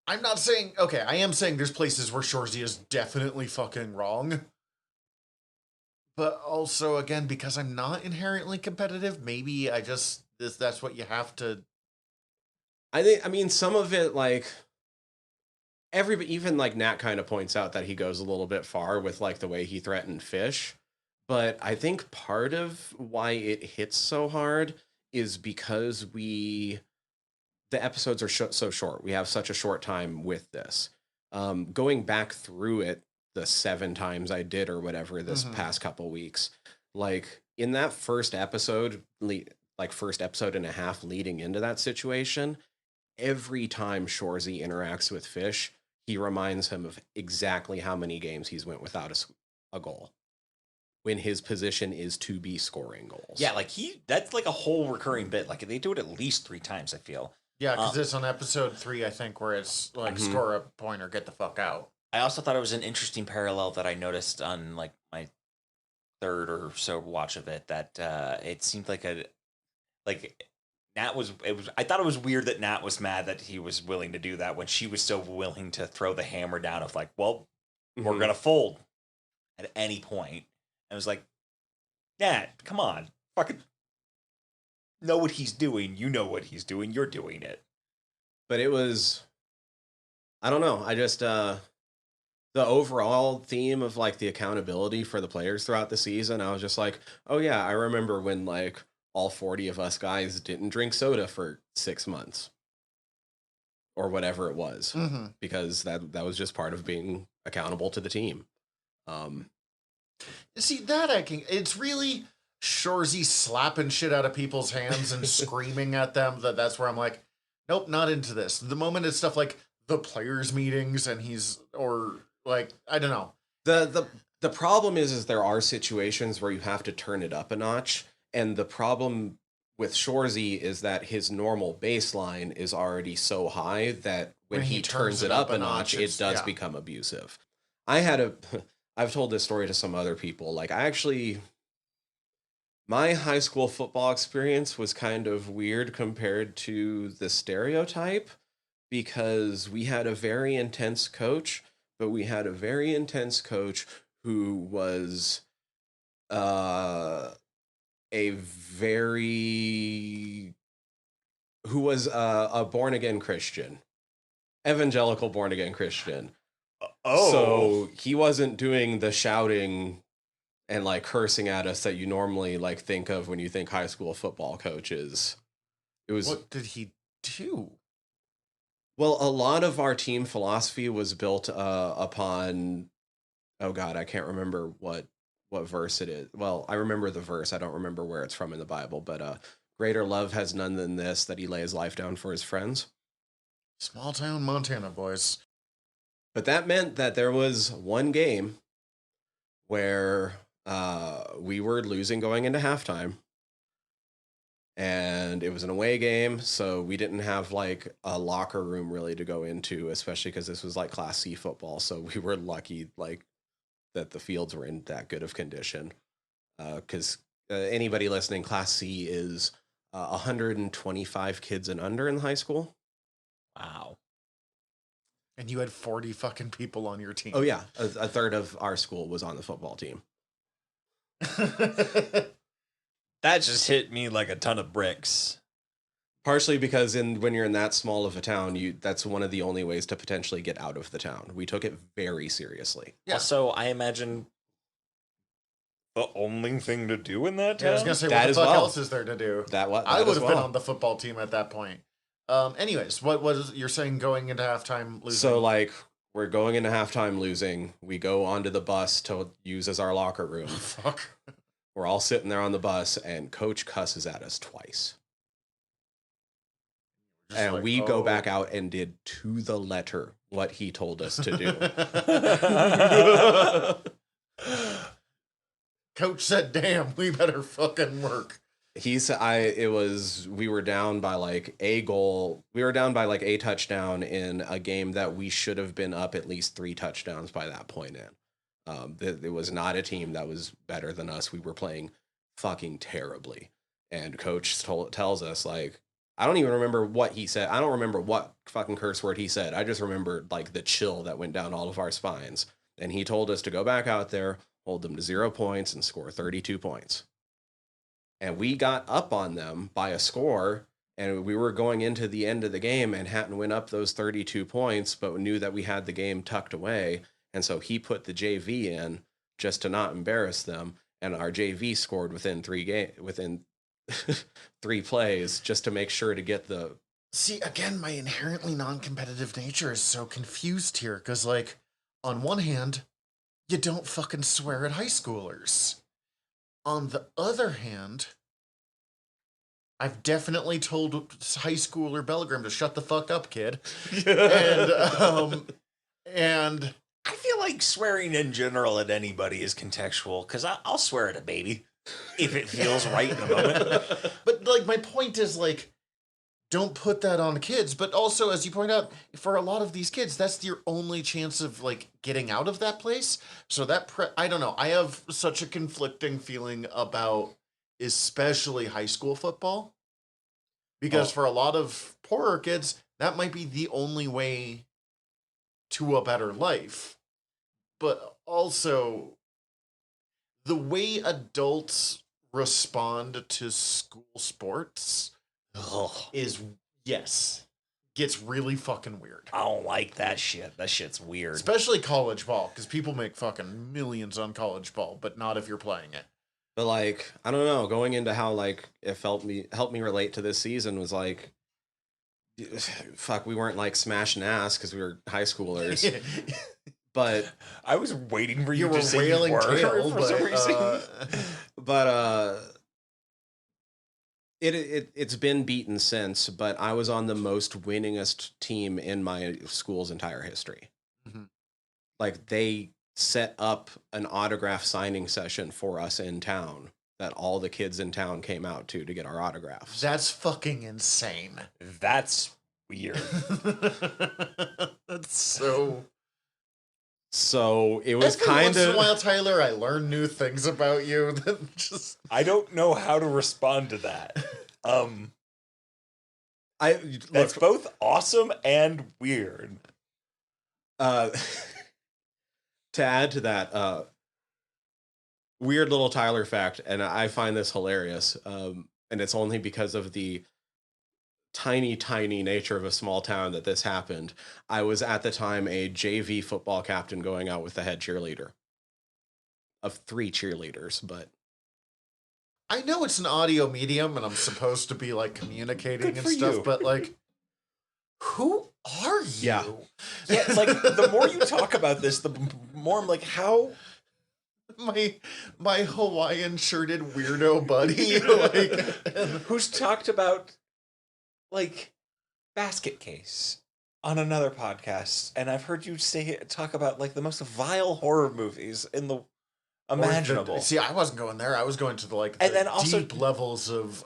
I'm not saying I am saying there's places where Shoresy is definitely fucking wrong. But also again, because I'm not inherently competitive, maybe that's what you have to. I mean, some of it, like, even like Nat kind of points out that he goes a little bit far with like the way he threatened Fish. But I think part of why it hits so hard is because the episodes are so short. We have such a short time with this. Going back through it the 7 times I did or whatever this past couple weeks, like in that first episode, first episode and a half leading into that situation, every time Shoresy interacts with Fish, he reminds him of exactly how many games he's went without a goal, when his position is to be scoring goals. Yeah, like that's like a whole recurring bit. Like they do it at least 3 times, I feel. Yeah, because it's on episode 3, I think, where it's like score a point or get the fuck out. I also thought it was an interesting parallel that I noticed on like my third or so watch of it, that it seemed like Nat was. I thought it was weird that Nat was mad that he was willing to do that when she was so willing to throw the hammer down of like, well, we're gonna fold at any point. And it was like, Nat, come on, fucking know what he's doing. You know what he's doing. You're doing it. But it was, I don't know. I just the overall theme of like the accountability for the players throughout the season, I was just like, oh yeah, I remember when like all 40 of us guys didn't drink soda for 6 months or whatever it was, because that was just part of being accountable to the team. See, that it's really Shoresy slapping shit out of people's hands and screaming at them. That's where I'm like, nope, not into this. The moment it's stuff like the players meetings and or like, I don't know. The problem is there are situations where you have to turn it up a notch, and the problem with Shoresy is that his normal baseline is already so high that when he turns it up a notch, it does become abusive. I've told this story to some other people. Like, my high school football experience was kind of weird compared to the stereotype, because we had a very intense coach, but we had a very intense coach who was a born again Christian, evangelical born again Christian. Oh, so he wasn't doing the shouting and like cursing at us that you normally like think of when you think high school football coaches. What did he do? Well, a lot of our team philosophy was built upon, oh God, I can't remember what verse it is. Well, I remember the verse. I don't remember where it's from in the Bible, but greater love has none than this, that he lay his life down for his friends. Small town Montana, boys. But that meant that there was one game where we were losing going into halftime. And it was an away game, so we didn't have like a locker room really to go into, especially because this was like Class C football. So we were lucky like that the fields were in that good of condition. Because anybody listening, Class C is 125 kids and under in high school. Wow. And you had 40 fucking people on your team. Oh yeah, a third of our school was on the football team. That just hit me like a ton of bricks. Partially because when you're in that small of a town, that's one of the only ways to potentially get out of the town. We took it very seriously. Yeah. Also, I imagine the only thing to do in that town. Yeah, I was gonna say, what the fuck else is there to do? I would have been on the football team at that point. Anyways, what was you're saying going into halftime losing? So like we're going into halftime losing. We go onto the bus to use as our locker room. Fuck. We're all sitting there on the bus, and coach cusses at us twice. And like, we go back out and did to the letter what he told us to do. Coach said, damn, we better fucking work. We were down by like a goal. We were down by like a touchdown in a game that we should have been up at least 3 touchdowns by that point in. It was not a team that was better than us. We were playing fucking terribly. And coach tells us, like, I don't even remember what he said. I don't remember what fucking curse word he said. I just remember, like, the chill that went down all of our spines. And he told us to go back out there, hold them to 0 points, and score 32 points. And we got up on them by a score, and we were going into the end of the game and hadn't went up those 32 points, but knew that we had the game tucked away. And so he put the JV in just to not embarrass them, and our JV scored within 3 plays just to make sure to get the. See, again, my inherently non-competitive nature is so confused here, because, like, on one hand, you don't fucking swear at high schoolers. On the other hand, I've definitely told high schooler Belgram to shut the fuck up, kid. And I feel like swearing in general at anybody is contextual, because I'll swear at a baby if it feels right in the moment. But, like, my point is, like, don't put that on kids. But also, as you point out, for a lot of these kids, that's your only chance of, like, getting out of that place. So I don't know. I have such a conflicting feeling about especially high school football. Because for a lot of poorer kids, that might be the only way to a better life. But also, the way adults respond to school sports gets really fucking weird. I don't like that shit. That shit's weird. Especially college ball, because people make fucking millions on college ball, but not if you're playing it. But, like, I don't know, going into how, like, it helped me relate to this season was, like, fuck, we weren't, like, smashing ass because we were high schoolers. But I was waiting for you to say wailing tail, for some reason. It's been beaten since, but I was on the most winningest team in my school's entire history. Mm-hmm. Like, they set up an autograph signing session for us in town that all the kids in town came out to get our autographs. That's fucking insane. That's weird. That's so... So it was Every kind once in a of... while, Tyler, I learn new things about you that just... I don't know how to respond to that. That's both awesome and weird. To add to that, weird little Tyler fact, and I find this hilarious, and it's only because of the tiny nature of a small town that this happened. I was at the time a JV football captain going out with the head cheerleader of 3 cheerleaders, but I know it's an audio medium and I'm supposed to be like communicating and stuff, you. but like, who are you? Yeah. Yeah, like the more you talk about this, the more I'm like, how? My Hawaiian shirted weirdo buddy, like, Who's talked about like Basket Case on another podcast, and I've heard you talk about like the most vile horror movies in the imaginable. See, I wasn't going there. I was going to the and then also deep levels of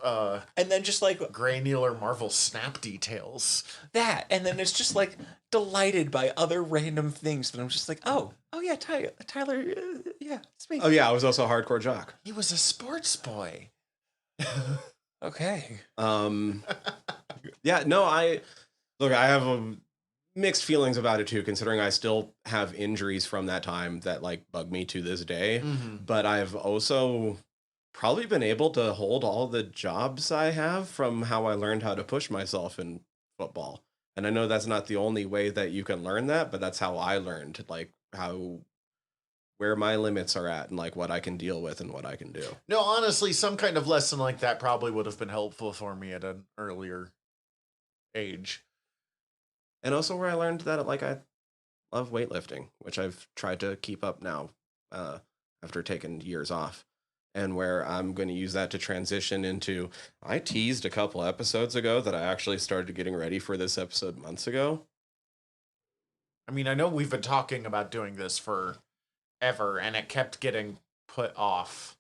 and then just like granular Marvel Snap details. that, and then it's just like delighted by other random things that I'm just like, oh yeah, Tyler, yeah, it's me. oh yeah, I was also a hardcore jock. He was a sports boy. Okay. Yeah, no, I have mixed feelings about it too, considering I still have injuries from that time that like bug me to this day. Mm-hmm. But I've also probably been able to hold all the jobs I have from how I learned how to push myself in football. And I know that's not the only way that you can learn that, but that's how I learned, like where my limits are at and like what I can deal with and what I can do. No, honestly, some kind of lesson like that probably would have been helpful for me at an earlier age. And also where I learned that like I love weightlifting, which I've tried to keep up now after taking years off. And where I'm going to use that to transition into, I teased a couple episodes ago that I actually started getting ready for this episode months ago. I mean, I know we've been talking about doing this for ever, and it kept getting put off.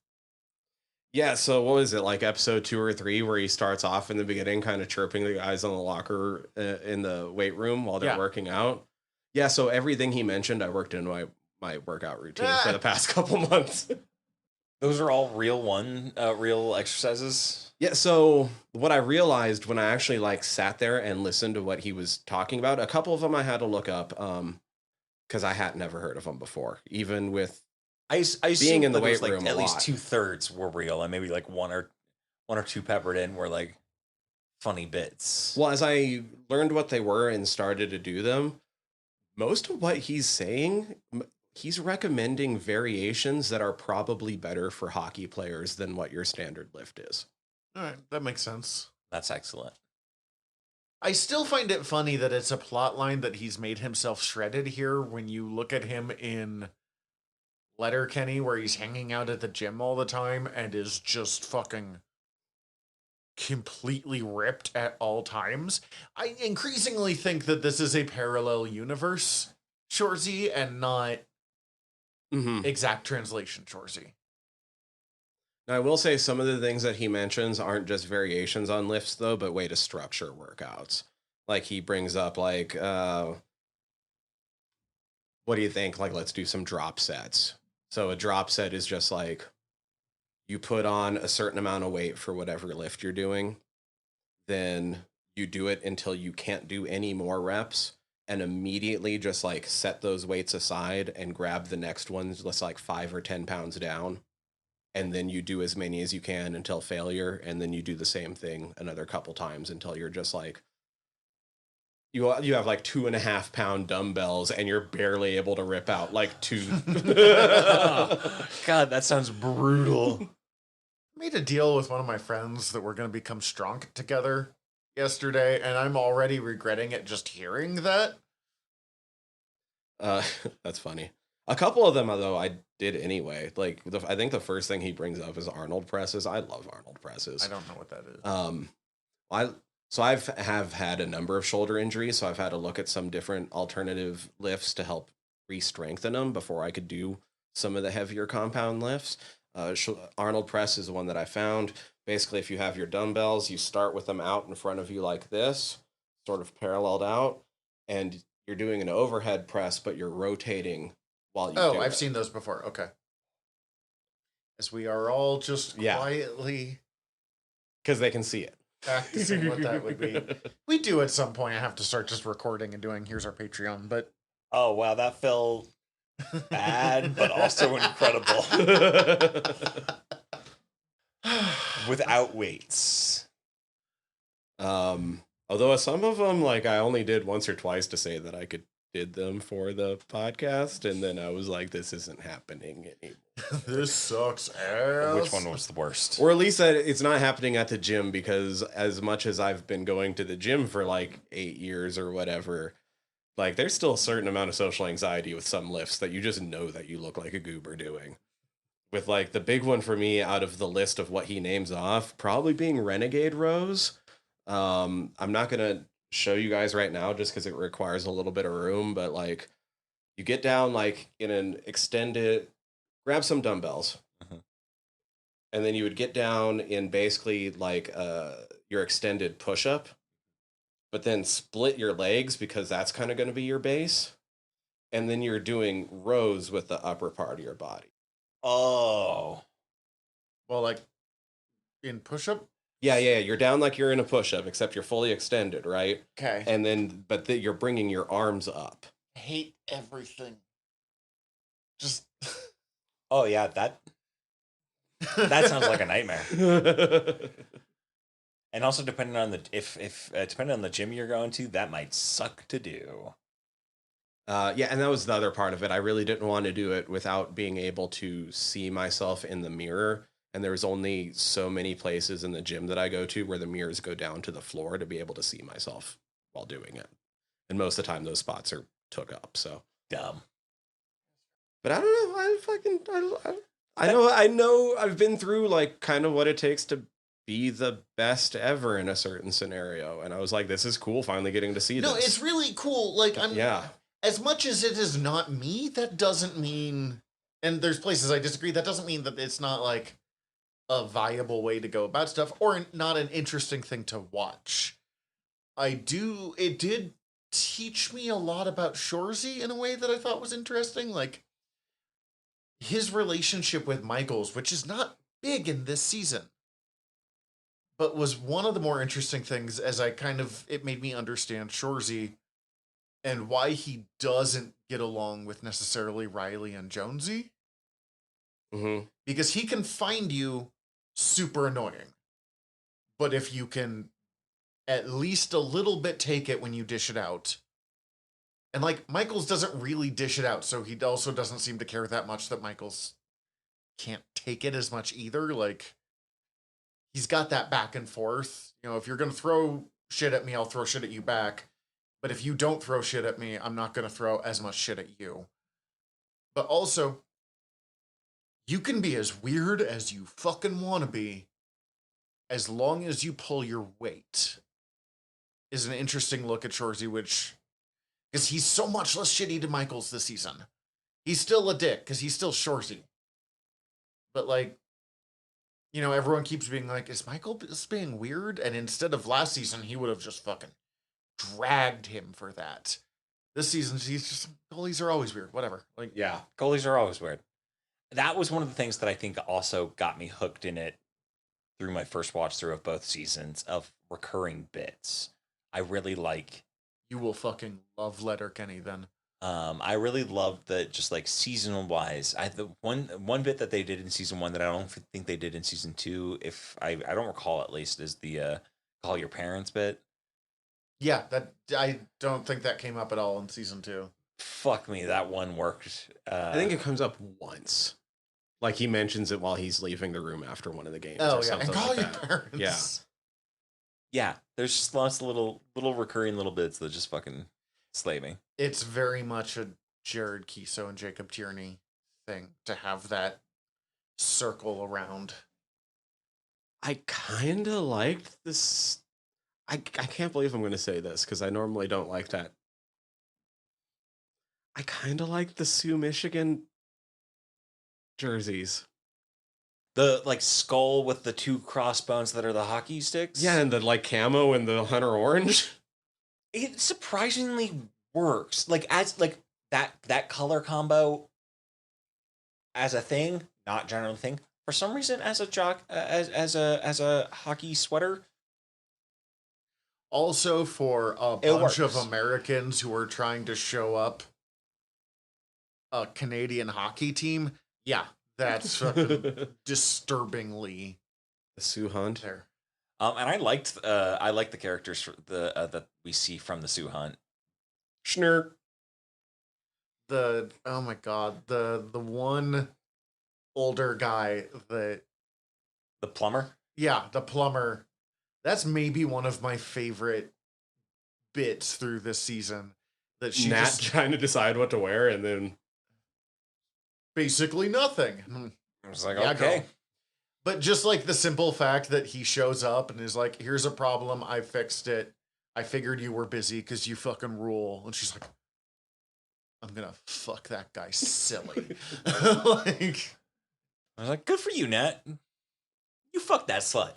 Yeah, so what was it, like episode 2 or 3, where he starts off in the beginning kind of chirping the guys on the locker in the weight room while they're working out? Yeah, so everything he mentioned, I worked in my workout routine for the past couple months. Those are all real exercises? Yeah, so what I realized when I actually like sat there and listened to what he was talking about, a couple of them I had to look up because I had never heard of them before, even with I being in the weight like room at a least lot. 2/3 were real, and maybe like one or two peppered in were like funny bits. Well, as I learned what they were and started to do them, most of what he's saying, he's recommending variations that are probably better for hockey players than what your standard lift is. All right, that makes sense. That's excellent. I still find it funny that it's a plot line that he's made himself shredded here when you look at him in Letterkenny, where he's hanging out at the gym all the time and is just fucking completely ripped at all times. I increasingly think that this is a parallel universe, Shoresy, and not exact translation Shoresy. Now, I will say some of the things that he mentions aren't just variations on lifts, though, but way to structure workouts. Like, he brings up, like, what do you think? Like, let's do some drop sets. So a drop set is just like, you put on a certain amount of weight for whatever lift you're doing, then you do it until you can't do any more reps, and immediately just like set those weights aside and grab the next ones that's like 5 or 10 pounds down. And then you do as many as you can until failure. And then you do the same thing another couple times until you're just like, you have like 2.5 pound dumbbells and you're barely able to rip out like 2. God, that sounds brutal. I made a deal with one of my friends that we're going to become strong together yesterday, and I'm already regretting it just hearing that. That's funny. A couple of them, though, I did anyway. Like, I think the first thing he brings up is Arnold presses. I love Arnold presses. I don't know what that is. I've had a number of shoulder injuries, so I've had to look at some different alternative lifts to help re-strengthen them before I could do some of the heavier compound lifts. Arnold press is the one that I found. Basically, if you have your dumbbells, you start with them out in front of you like this, sort of paralleled out, and you're doing an overhead press, but you're rotating while you do Oh, I've it. seen those before. Okay. As we are all just quietly Because they can see it. practicing what that would be. We do at some point. I have to start just recording and doing, here's our Patreon, but Oh wow, that felt bad, but also incredible. Without weights. Although some of them, like, I only did once or twice to say that I did them for the podcast, and then I was like, this isn't happening anymore. This sucks ass. Which one was the worst? Or at least it's not happening at the gym, because as much as I've been going to the gym for like 8 years or whatever, like, there's still a certain amount of social anxiety with some lifts that you just know that you look like a goober doing. With, like, the big one for me out of the list of what he names off, probably being renegade rows. I'm not going to show you guys right now just because it requires a little bit of room, but, like, you get down, like, in an extended, grab some dumbbells, and then you would get down in basically, like, your extended push-up, but then split your legs because that's kind of going to be your base, and then you're doing rows with the upper part of your body. Oh. Well, like, in push-up? Yeah, you're down like you're in a push-up, except you're fully extended, right? Okay. And then, but you're bringing your arms up. I hate everything. Just... Oh yeah, that sounds like a nightmare. And also, depending on the depending on the gym you're going to, that might suck to do. Yeah, and that was the other part of it. I really didn't want to do it without being able to see myself in the mirror. And there's only so many places in the gym that I go to where the mirrors go down to the floor to be able to see myself while doing it. And most of the time, those spots are took up. So Dumb. But I don't know. I know. I've been through, like, kind of what it takes to be the best ever in a certain scenario, and I was like, this is cool. Finally getting to see this. No, it's really cool. Like, Yeah. As much as it is not me, that doesn't mean, and there's places I disagree, that doesn't mean that it's not, like, a viable way to go about stuff, or not an interesting thing to watch. It did teach me a lot about Shoresy in a way that I thought was interesting. Like, his relationship with Michaels, which is not big in this season, but was one of the more interesting things as it made me understand Shoresy and why he doesn't get along with necessarily Riley and Jonesy. Mm-hmm. Because he can find you super annoying. But if you can at least a little bit take it when you dish it out. And, like, Michaels doesn't really dish it out, so he also doesn't seem to care that much that Michaels can't take it as much either. Like, he's got that back and forth. You know, if you're going to throw shit at me, I'll throw shit at you back. But if you don't throw shit at me, I'm not going to throw as much shit at you. But also, you can be as weird as you fucking want to be as long as you pull your weight. Is an interesting look at Shoresy, because he's so much less shitty to Michaels this season. He's still a dick, because he's still Shoresy. But, like, you know, everyone keeps being like, is Michael just being weird? And instead of last season, he would have just fucking dragged him for that. This season, he's just, goalies are always weird. Whatever. Like, Yeah, goalies are always weird. That was one of the things that I think also got me hooked in it through my first watch through of both seasons, of recurring bits. I really like... You will fucking love Letterkenny then. I really loved that, just like seasonal wise. The one bit that they did in season 1 that I don't think they did in season 2, if I don't recall at least, is the call your parents bit. Yeah, that I don't think that came up at all in season 2. Fuck me, that one worked. I think it comes up once. Like, he mentions it while he's leaving the room after one of the games. Oh, or yeah, something and call like your that. parents. Yeah, there's just lots of little recurring little bits that just fucking slay me. It's very much a Jared Keeso and Jacob Tierney thing to have that circle around. I kind of liked this. I can't believe I'm going to say this because I normally don't like that. I kind of like the Sioux, Michigan jerseys. The like skull with the two crossbones that are the hockey sticks. Yeah, and the like camo and the hunter orange. It surprisingly works. Like as like that color combo as a thing, not generally a thing. For some reason, as a as a hockey sweater, Also, for a it bunch of works. Americans who are trying to show up a Canadian hockey team, yeah, that's fucking disturbingly The Sioux Hunt. there. And I liked the characters that we see from the Sioux Hunt. Schnurr. The oh my god, the one older guy that The plumber. yeah, the plumber. That's maybe one of my favorite bits through this season. That she Nat just trying to decide what to wear, and then basically nothing. I was like, Yeah, okay. girl. But just like the simple fact that he shows up and is like, here's a problem, I fixed it. I figured you were busy because you fucking rule. And she's like, I'm gonna fuck that guy silly. Like, I was like, good for you, Nat. You fucked that slut.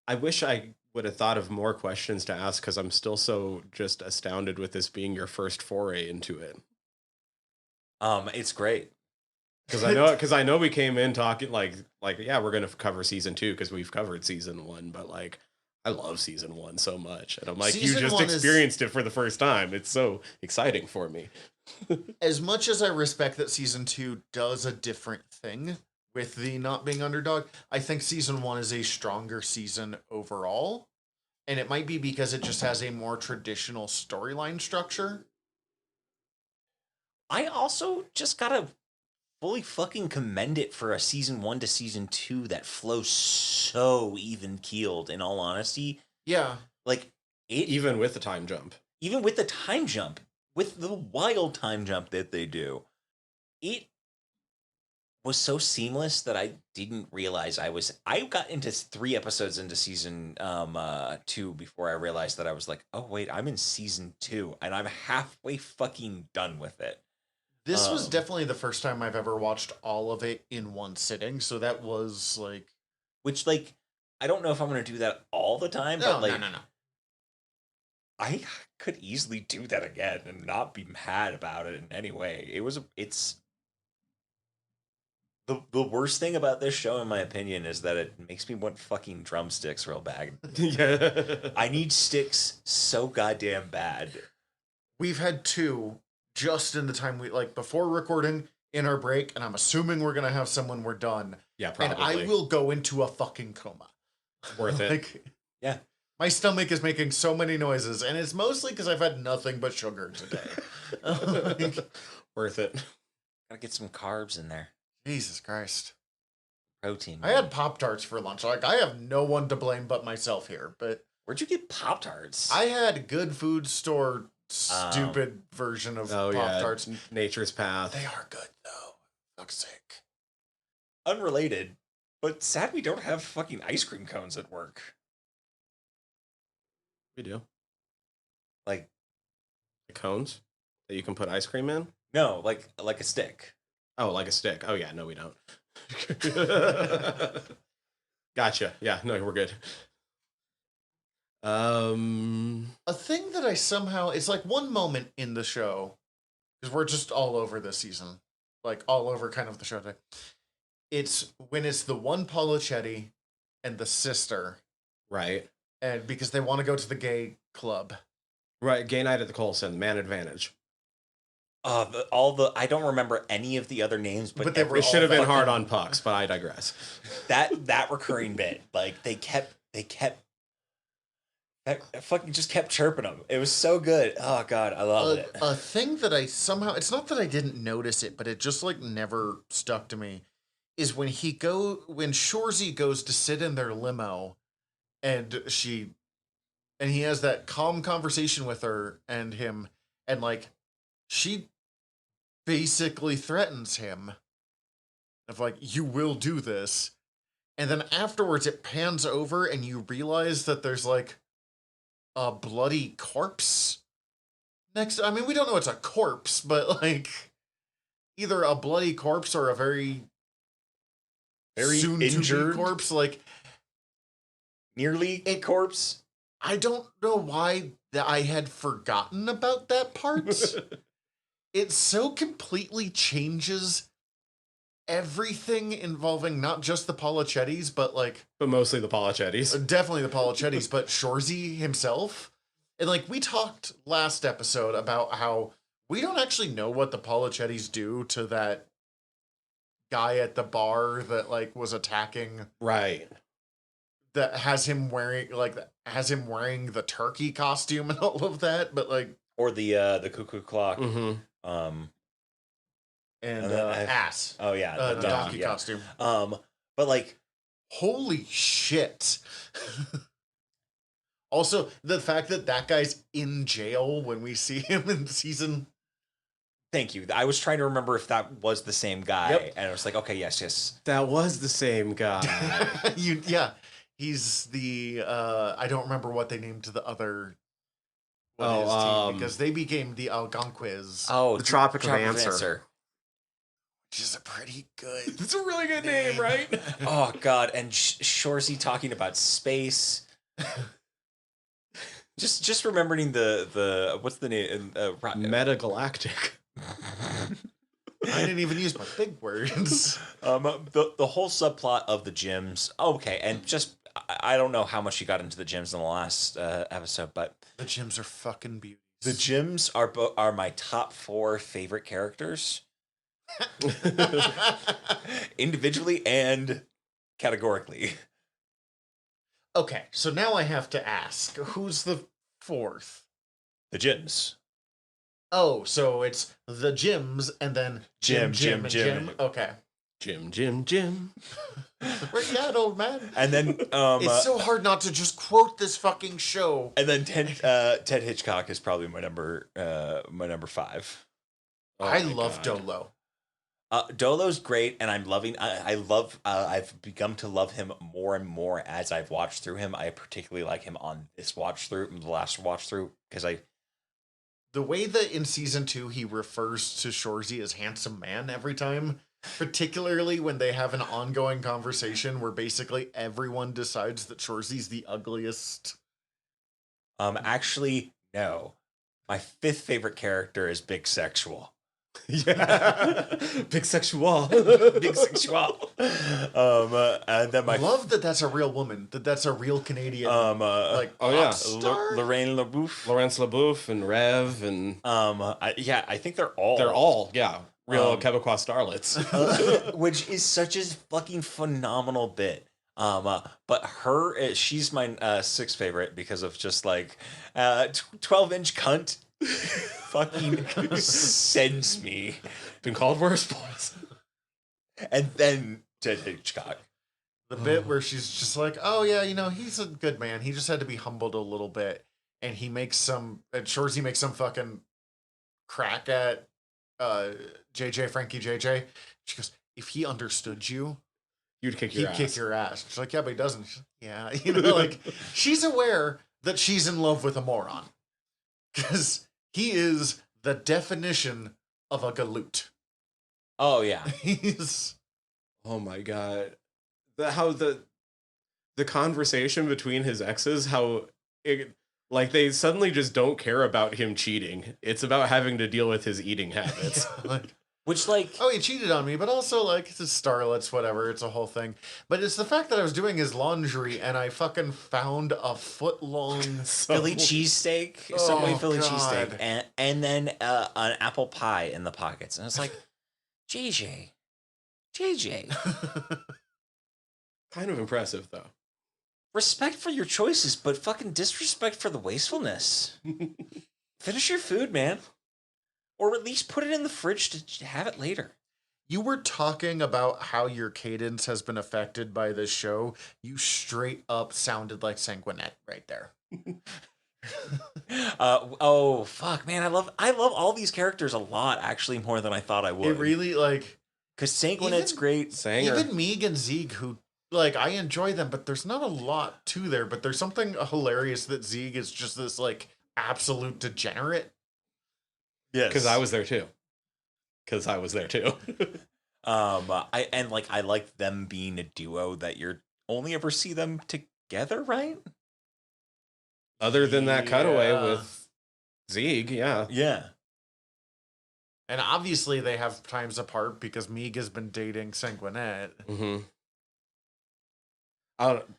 I wish I would have thought of more questions to ask because I'm still so just astounded with this being your first foray into it. It's great. Because I know we came in talking like yeah, we're gonna cover season 2 because we've covered season 1, but like I love season 1 so much, and I'm like, you Season just 1 is- experienced it for the first time. It's so exciting for me. as much as I respect that season 2 does a different thing with the not being underdog, I think season 1 is a stronger season overall. And it might be because it just has a more traditional storyline structure. I also just gotta fully fucking commend it for a season 1 to season 2 that flows so even keeled. In all honesty, Yeah. like it Even with the time jump. even with the time jump, with the wild time jump that they do, it was so seamless that I didn't realize I got into 3 episodes into season 2 before I realized that I was like, oh wait, I'm in season 2 and I'm halfway fucking done with it. This was definitely the first time I've ever watched all of it in one sitting. So that was like, Which like I don't know if I'm gonna do that all the time, but like no. I could easily do that again and not be mad about it in any way. It's the worst thing about this show, in my opinion, is that it makes me want fucking drumsticks real bad. Yeah. I need sticks so goddamn bad. We've had 2 just in the time we like before recording in our break, and I'm assuming we're gonna have some when we're done. Yeah, probably. And I will go into a fucking coma. Worth it. Like, Yeah. my stomach is making so many noises, and it's mostly because I've had nothing but sugar today. Like, Worth it. Gotta get some carbs in there. Jesus Christ. Protein. I had Pop-Tarts for lunch. Like, I have no one to blame but myself here. But Where'd you get Pop-Tarts? I had good food store stupid version of Oh Pop-Tarts. yeah, Nature's Path. They are good, though. Fuck's sake. Unrelated, but sad we don't have fucking ice cream cones at work. We do. Like, The cones that you can put ice cream in. no, like a stick. Oh, like a stick. Oh yeah, no, we don't. Gotcha. Yeah, no, we're good. A thing that I somehow, it's like one moment in the show, because we're just all over this season, like all over kind of the show today. It's when it's the one Polichetti and the sister, Right. and because they want to go to the gay club. Right. Gay night at the Colson, man advantage. I don't remember any of the other names, but, But they were It should have been fucking- hard on pucks, but I digress. that recurring bit, like they kept that fucking just kept chirping them. It was so good. Oh god, I loved it. A thing that I somehow, it's not that I didn't notice it, but it just like never stuck to me, is when when Shoresy goes to sit in their limo and he has that calm conversation with her and him, and like she basically threatens him of like, you will do this. And then afterwards it pans over and you realize that there's like a bloody corpse next. I mean, we don't know it's a corpse, but like either a bloody corpse or a very soon injured to be corpse. Like nearly a corpse. I don't know why I had forgotten about that part. It so completely changes everything involving not just the Policettis, but like But mostly the Policettis. definitely the Policettis, but Shoresy himself. And like we talked last episode about how we don't actually know what the Policettis do to that guy at the bar that like was attacking, Right. that has him wearing the turkey costume and all of that, but like Or the cuckoo clock. Mm-hmm. and And then ass. Oh yeah, The donkey yeah. costume. But like, Holy shit. Also, the fact that that guy's in jail when we see him in season. thank you. I was trying to remember if that was the same guy, Yep. and I was like, okay, yes. That was the same guy. Yeah, he's the I don't remember what they named the other team because they became the Algonquins, Oh, The Tropic of Answer. which is a pretty good. It's a really good name, right? Oh god, and Shoresy talking about space. just remembering the what's the name? Metagalactic. I didn't even use my big words. The whole subplot of the gyms. Okay, and just I don't know how much you got into the gyms in the last episode, but The gyms are fucking beauties. the gyms are my top 4 favorite characters, individually and categorically. Okay, so now I have to ask, who's the 4th? The gyms. Oh, so it's the gyms and then Jim. Okay. Jim. Where you at, old man? And then It's so hard not to just quote this fucking show. and then Ted Hitchcock is probably my number 5. I love Dolo. Dolo's great, and I'm loving. I've begun to love him more and more as I've watched through him. I particularly like him on this watch through, the last watch through, because The way that in season 2 he refers to Shoresy as handsome man every time, particularly when they have an ongoing conversation where basically everyone decides that Shoresy's the ugliest. actually no, my 5th favorite character is Big Sexual. Yeah. Big sexual. Big Sexual. And then I love that that's a real woman. That's a real Canadian. Like oh, yeah. pop star? Lorraine LaBouffe. Laurence LeBouf and Rev and I think they're all real Quebecois starlets. which is such a fucking phenomenal bit. But she's my 6th favorite because of just like 12-inch cunt fucking sends me. Been called worse, boys. And then Ted Hitchcock. The bit where she's just like, oh yeah, he's a good man. He just had to be humbled a little bit. And Shoresy makes some fucking crack at Frankie JJ. She goes, if he understood you, You'd kick he'd your ass. kick your ass. She's like, yeah, but he doesn't. She's like, yeah, like she's aware that she's in love with a moron. Because he is the definition of a galoot. Oh yeah. He's Oh my god. How the conversation between his exes, like they suddenly just don't care about him cheating. It's about having to deal with his eating habits. like, Which like oh, he cheated on me, but also like it's his starlets, whatever. It's a whole thing. But it's the fact that I was doing his laundry and I fucking found a foot-long Philly cheesesteak, Oh, Subway Philly God. cheesesteak, and then an apple pie in the pockets, and it's like, JJ. Kind of impressive though. Respect for your choices, but fucking disrespect for the wastefulness. Finish your food, man. Or at least put it in the fridge to have it later. You were talking about how your cadence has been affected by this show. You straight up sounded like Sanguinette right there. Oh fuck, man! I love all these characters a lot, actually, more than I thought I would. It really like because Sanguinette's great. Sanger. even Meeg and Zeeg, who like I enjoy them, but there's not a lot to there. But there's something hilarious that Zeeg is just this like absolute degenerate. Yes. Because I was there too. I like them being a duo that you're only ever see them together, right? Other than that cutaway Yeah. with Zieg, yeah. Yeah. And obviously they have times apart because Meeg has been dating Sanguinet. Mm-hmm.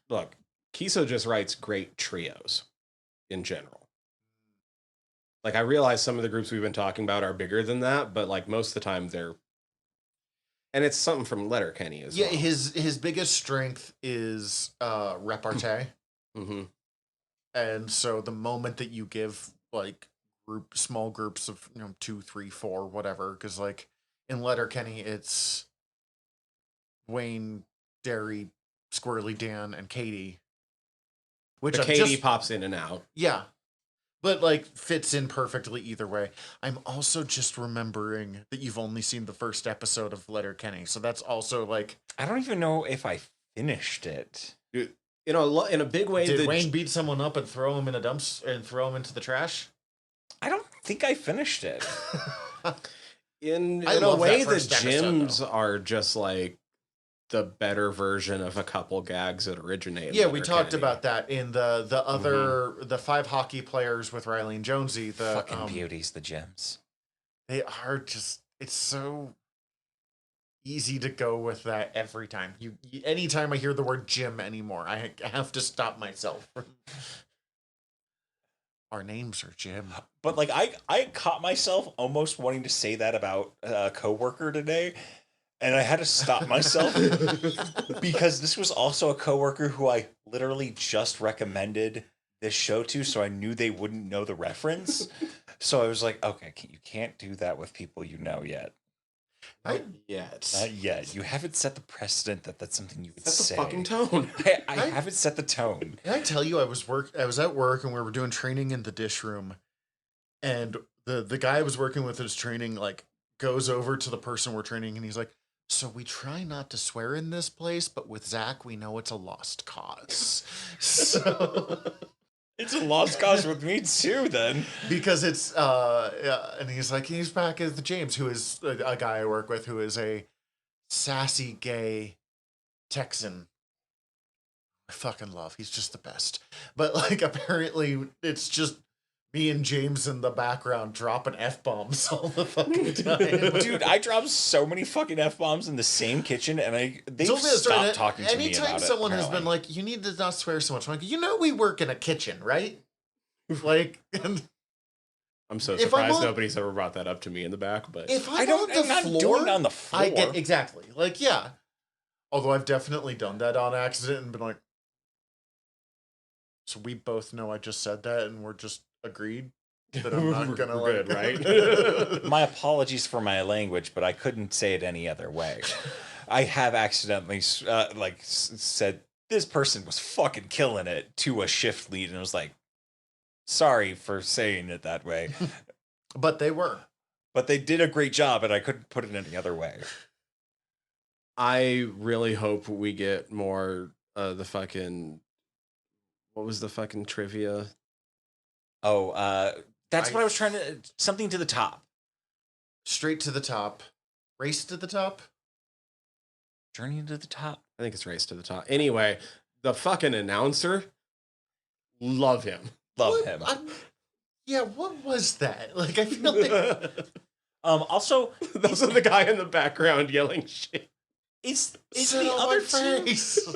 Look, Keeso just writes great trios in general. Like, I realize some of the groups we've been talking about are bigger than that, but like most of the time they're, and it's something from Letterkenny as well. Yeah, his biggest strength is repartee. Mm-hmm. And so the moment that you give like small groups of 2, 3, 4, whatever, because like in Letterkenny it's Wayne, Derry, Squirrely Dan, and Katie. Which But Katie pops in and out. Yeah. But like fits in perfectly either way. I'm also just remembering that you've only seen the first episode of Letterkenny, so that's also like I don't even know if I finished it. In a big way. Did Wayne beat someone up and throw him in a dumps and throw him into the trash? I don't think I finished it. In I a love way, that the first episode, gyms are just like the better version of a couple gags that originate. in Yeah, we talked Letterkenny. about that in the other the 5 hockey players with Riley and Jonesy. The Fucking beauties, the gems. They are just, it's so easy to go with that every time. Anytime I hear the word gym anymore, I have to stop myself. Our names are Jim. But like I caught myself almost wanting to say that about a coworker today, and I had to stop myself because this was also a coworker who I literally just recommended this show to, so I knew they wouldn't know the reference. So I was like, okay, you can't do that with people you know yet. Not yet. Not yet. You haven't set the precedent that that's something you would That's say. the fucking tone. I haven't set the tone. Can I tell you, I was at work and we were doing training in the dish room, and the guy I was working with who's training like goes over to the person we're training and he's like, "So we try not to swear in this place, but with Zach we know it's a lost cause." So It's a lost cause with me too, then. because it's and he's back as the James, who is a guy I work with who is a sassy gay Texan. I fucking love. He's just the best. But like apparently it's just me and James in the background dropping F-bombs all the fucking time. Dude, I dropped so many fucking F-bombs in the same kitchen, and they've stopped talking to me about it. Anytime someone has been like, "You need to not swear so much," I'm like, we work in a kitchen, right? Like, and I'm so If I'm surprised on- nobody's ever brought that up to me in the back, but if I'm I don't on the I'm not floor, doing it on the floor. I get exactly. Like, yeah. Although I've definitely done that on accident and been like, so we both know I just said that and we're just agreed that I'm not gonna We're like good, right? My apologies for my language, but I couldn't say it any other way. I have accidentally said this person was fucking killing it to a shift lead, and I was like, sorry for saying it that way, But they were. but they did a great job, and I couldn't put it any other way. I really hope we get more the fucking, what was the fucking trivia? Oh, that's what I was trying to. Something to the top. Straight to the top. Race to the top? Journey to the top. I think it's Race to the Top. Anyway, the fucking announcer, love him. Love him. Yeah, what was that? Like, I feel like Also, Those are the guy in the background yelling shit. is sit the on other my team? face.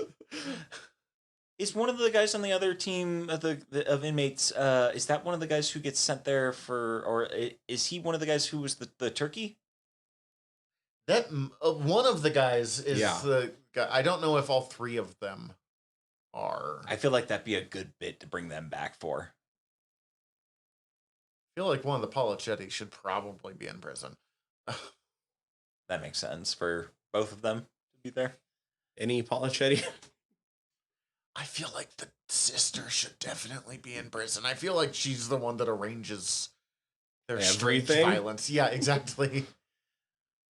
Is one of the guys on the other team of inmates? Is that one of the guys who gets sent there for, or is he one of the guys who was the turkey? That one of the guys is Yeah. the guy. I don't know if all three of them are. I feel like that'd be a good bit to bring them back for. I feel like one of the Polichetti should probably be in prison. That makes sense for both of them to be there. Any Polichetti? I feel like the sister should definitely be in prison. I feel like she's the one that arranges their strange Everything? violence. Yeah, exactly.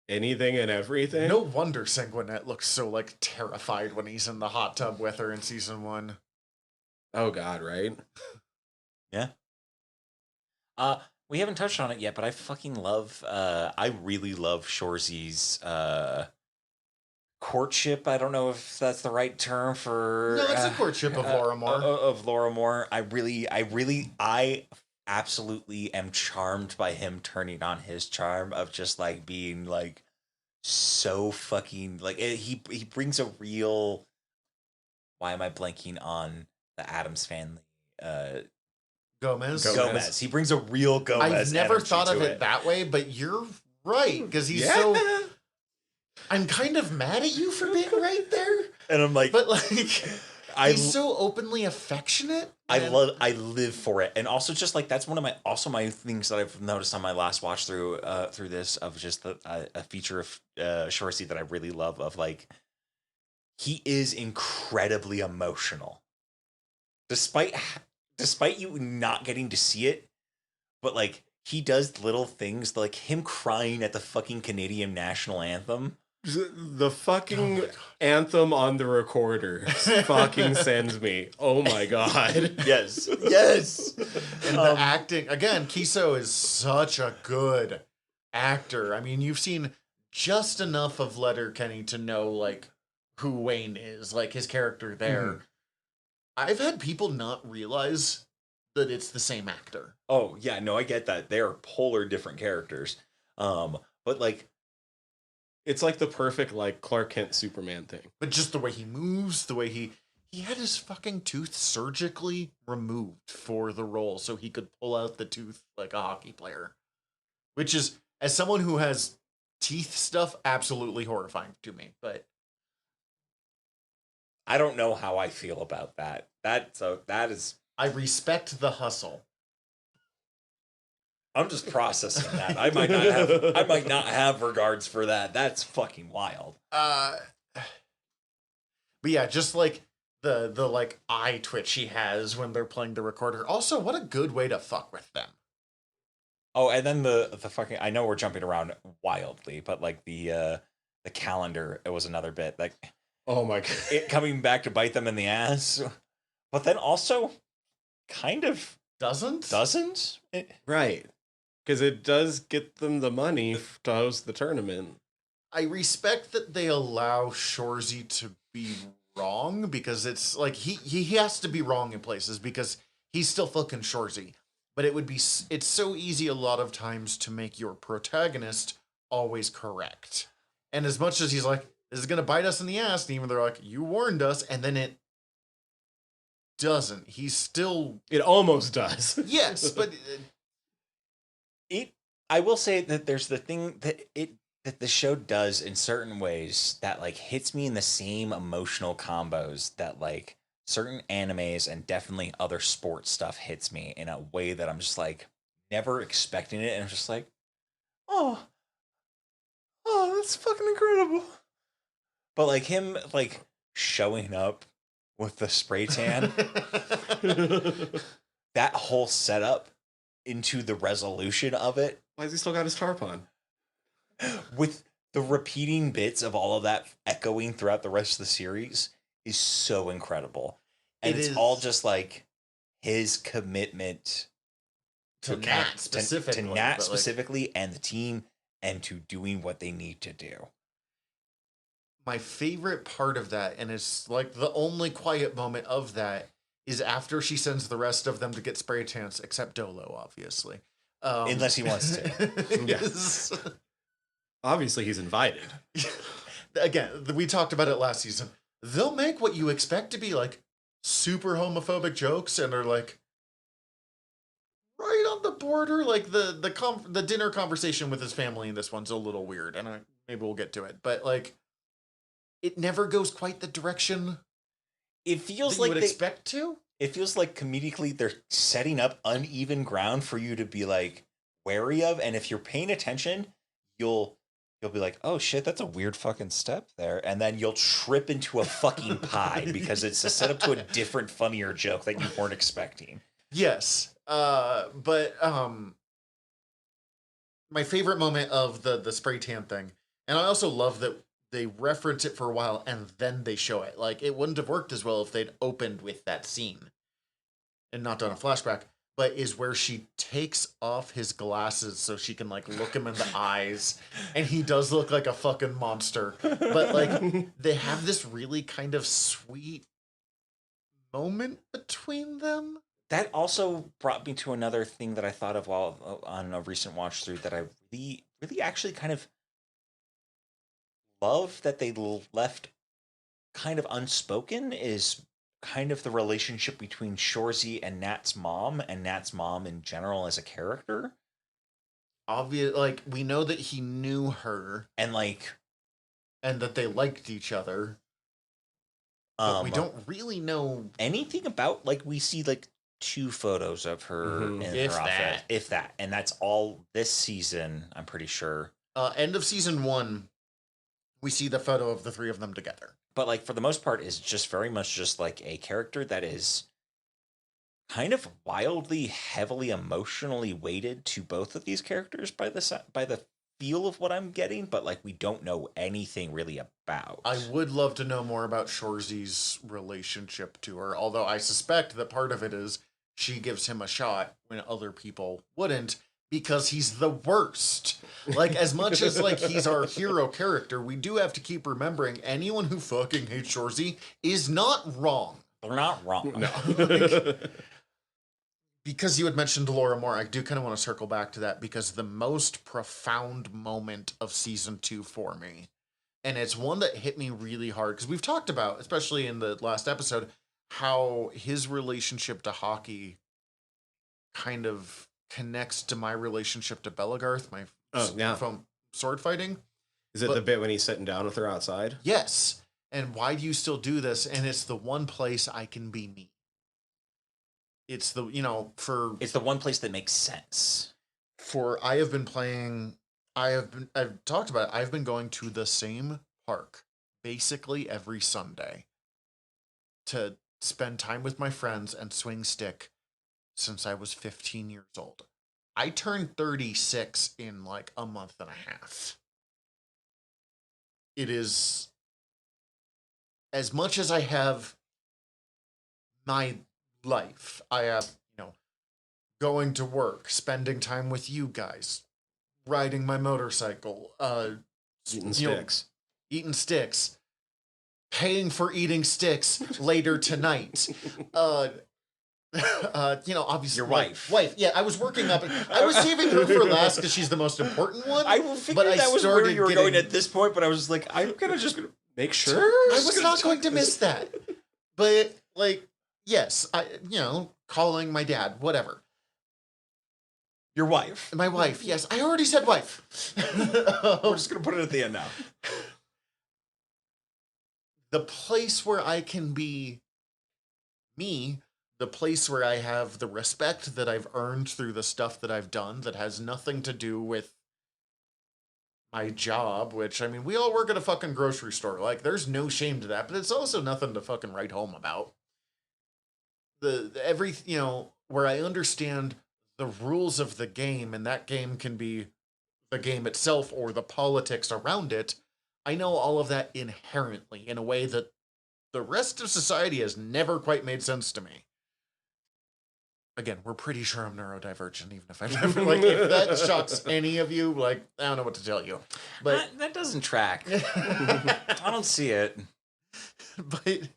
Anything and everything? No wonder Sanguinet looks so like terrified when he's in the hot tub with her in season 1. Oh God, right? Yeah. We haven't touched on it yet, but I fucking love. I really love Shoresy's courtship. I don't know if that's the right term for. No, it's a courtship of Laura Moore. Of Laura Moore. I absolutely am charmed by him turning on his charm of just like being like so fucking like he brings a real. Why am I blanking on the Addams Family? Gomez. He brings a real Gomez. I've never energy thought of to it that way, but you're right because he's so. I'm kind of mad at you for being right there, and I'm like, but like, he's so openly affectionate. I live for it, and also just like that's one of my things that I've noticed on my last watch through this of just a feature of Shoresy that I really love of like he is incredibly emotional, despite you not getting to see it, but like he does little things like him crying at the fucking Canadian national anthem. The fucking anthem on the recorder fucking sends me. Oh my god. Yes. And the acting again, Keeso is such a good actor. I mean, you've seen just enough of Letterkenny to know like who Wayne is, like his character there. Mm-hmm. I've had people not realize that it's the same actor. Oh yeah, no, I get that. They are polar different characters. But like it's like the perfect like Clark Kent Superman thing. But just the way he moves, the way he had his fucking tooth surgically removed for the role so he could pull out the tooth like a hockey player. Which is, as someone who has teeth stuff, absolutely horrifying to me. But I don't know how I feel about that. That is I respect the hustle. I'm just processing that. I might not have regards for that. That's fucking wild. But yeah, just like the like eye twitch he has when they're playing the recorder. Also, what a good way to fuck with them. Oh, and then the fucking I know we're jumping around wildly, but like the calendar, it was another bit like oh my god. It coming back to bite them in the ass. But then also kind of doesn't? Right. Because it does get them the money to host the tournament. I respect that they allow Shoresy to be wrong because it's like he has to be wrong in places because he's still fucking Shoresy. But it's so easy a lot of times to make your protagonist always correct. And as much as he's like, this is going to bite us in the ass, and even they're like, you warned us, and then it doesn't. It almost does. Yes, but I will say that there's the thing that the show does in certain ways that like hits me in the same emotional combos that like certain animes and definitely other sports stuff hits me in a way that I'm just like never expecting it, and I'm just like, oh, that's fucking incredible. But like him like showing up with the spray tan, that whole setup into the resolution of it. Why has he still got his tarp on? With the repeating bits of all of that echoing throughout the rest of the series is so incredible. And it's all just like his commitment to Nat specifically and the team and to doing what they need to do. My favorite part of that, and it's like the only quiet moment of that, is after she sends the rest of them to get spray tans, except Dolo, obviously. Unless he wants to. Yes. Obviously, he's invited. Again, we talked about it last season. They'll make what you expect to be like super homophobic jokes and are like right on the border. Like the dinner conversation with his family in this one's a little weird, and maybe we'll get to it. But like, it never goes quite the direction it feels that like you would expect to. It feels like comedically they're setting up uneven ground for you to be like wary of, and if you're paying attention, you'll be like, oh shit, that's a weird fucking step there, and then you'll trip into a fucking pie because it's a setup to a different, funnier joke that you weren't expecting. Yes, but my favorite moment of the spray tan thing, and I also love that they reference it for a while and then they show it. Like, it wouldn't have worked as well if they'd opened with that scene and not done a flashback. but is where she takes off his glasses so she can like look him in the eyes, and he does look like a fucking monster. But like they have this really kind of sweet moment between them. That also brought me to another thing that I thought of while on a recent watch through that I really actually kind of love that they left kind of unspoken is kind of the relationship between Shoresy and Nat's mom in general as a character. Obvious, like we know that he knew her And like and that they liked each other. But we don't really know anything about, like, we see like 2 photos of her in If her outfit, that. if that, and that's all this season. I'm pretty sure. End of season 1, we see the photo of the 3 of them together. But like for the most part, is just very much just like a character that is kind of wildly, heavily emotionally weighted to both of these characters by the feel of what I'm getting, but like we don't know anything really about. I would love to know more about Shoresy's relationship to her, although I suspect that part of it is she gives him a shot when other people wouldn't, because he's the worst. Like, as much as like he's our hero character, we do have to keep remembering anyone who fucking hates Shoresy is not wrong. They're not wrong. No. Because you had mentioned Laura Moore, I do kind of want to circle back to that, because the most profound moment of season 2 for me, and it's one that hit me really hard, because we've talked about, especially in the last episode, how his relationship to hockey kind of connects to my relationship to Belagarth, my phone sword fighting. Is it the bit when he's sitting down with her outside? Yes. And why do you still do this? And it's the one place I can be me. It's the, it's the one place that makes sense. I have been playing, I've talked about it, I've been going to the same park basically every Sunday to spend time with my friends and swing stick since I was 15 years old. I turned 36 in like a month and a half. It is, as much as I have my life, I have, going to work, spending time with you guys, riding my motorcycle, Eating sticks. Eating sticks, paying for eating sticks later tonight. Obviously your wife. Yeah, I was working up. I was saving her for last because she's the most important one. I figured that was where you were going at this point, but I was like, I'm gonna just make sure. I was not going to miss that. But like, yes, calling my dad, whatever. Your wife. My wife, yes. I already said wife. We're just going to put it at the end now. The place where I can be me, the place where I have the respect that I've earned through the stuff that I've done that has nothing to do with my job, which, I mean, we all work at a fucking grocery store. Like, there's no shame to that, but it's also nothing to fucking write home about. Where I understand the rules of the game, and that game can be the game itself or the politics around it. I know all of that inherently in a way that the rest of society has never quite made sense to me. Again, we're pretty sure I'm neurodivergent, even if I've never, if that shocks any of you, I don't know what to tell you. But that doesn't track. I don't see it. But,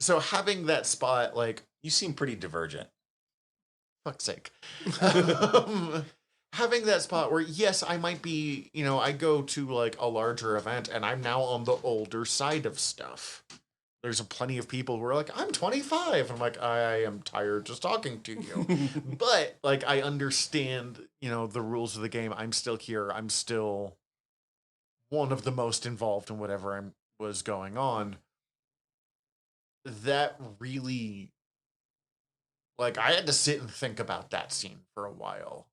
so having that spot, you seem pretty divergent. Fuck's sake. Having that spot where, yes, I might be, I go to a larger event and I'm now on the older side of stuff. There's plenty of people who are like, I'm 25. And I'm like, I am tired just talking to you. But I understand, the rules of the game. I'm still here. I'm still one of the most involved in whatever was going on. That really, I had to sit and think about that scene for a while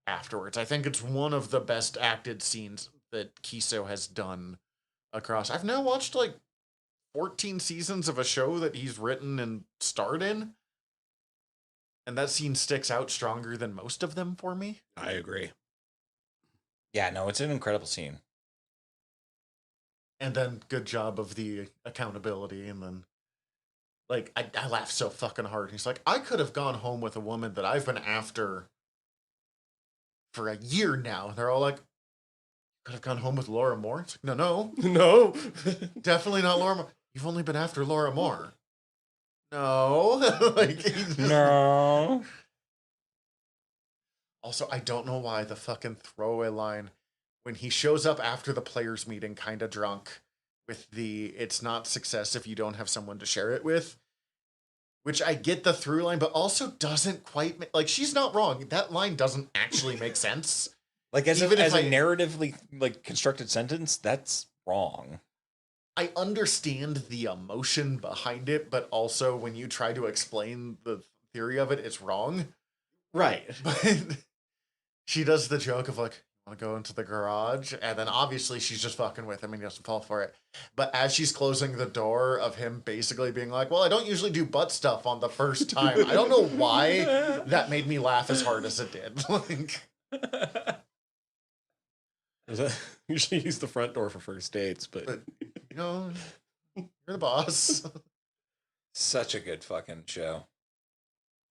afterwards. I think it's one of the best acted scenes that Keeso has done across. I've now watched 14 seasons of a show that he's written and starred in, and that scene sticks out stronger than most of them for me. I agree. Yeah, no, it's an incredible scene. And then good job of the accountability, and then like, I laughed so fucking hard. He's like, I could have gone home with a woman that I've been after for a year now. And they're all like, could have gone home with Laura Moore. It's like, no, No. definitely not Laura Moore. You've only been after Laura Moore. No. Like, No. also, I don't know why the fucking throwaway line when he shows up after the players meeting kind of drunk with it's not success if you don't have someone to share it with, which I get the through line, but also doesn't quite like, she's not wrong. That line doesn't actually make sense. Like as Even if a I- narratively like constructed sentence, that's wrong. I understand the emotion behind it, but also when you try to explain the theory of it, it's wrong. Right. But she does the joke of like, want to go into the garage? And then obviously she's just fucking with him and he doesn't fall for it. But as she's closing the door of him basically being like, well, I don't usually do butt stuff on the first time. I don't know why that made me laugh as hard as it did. Like, Usually use the front door for first dates, but you know, you're the boss. Such a good fucking show.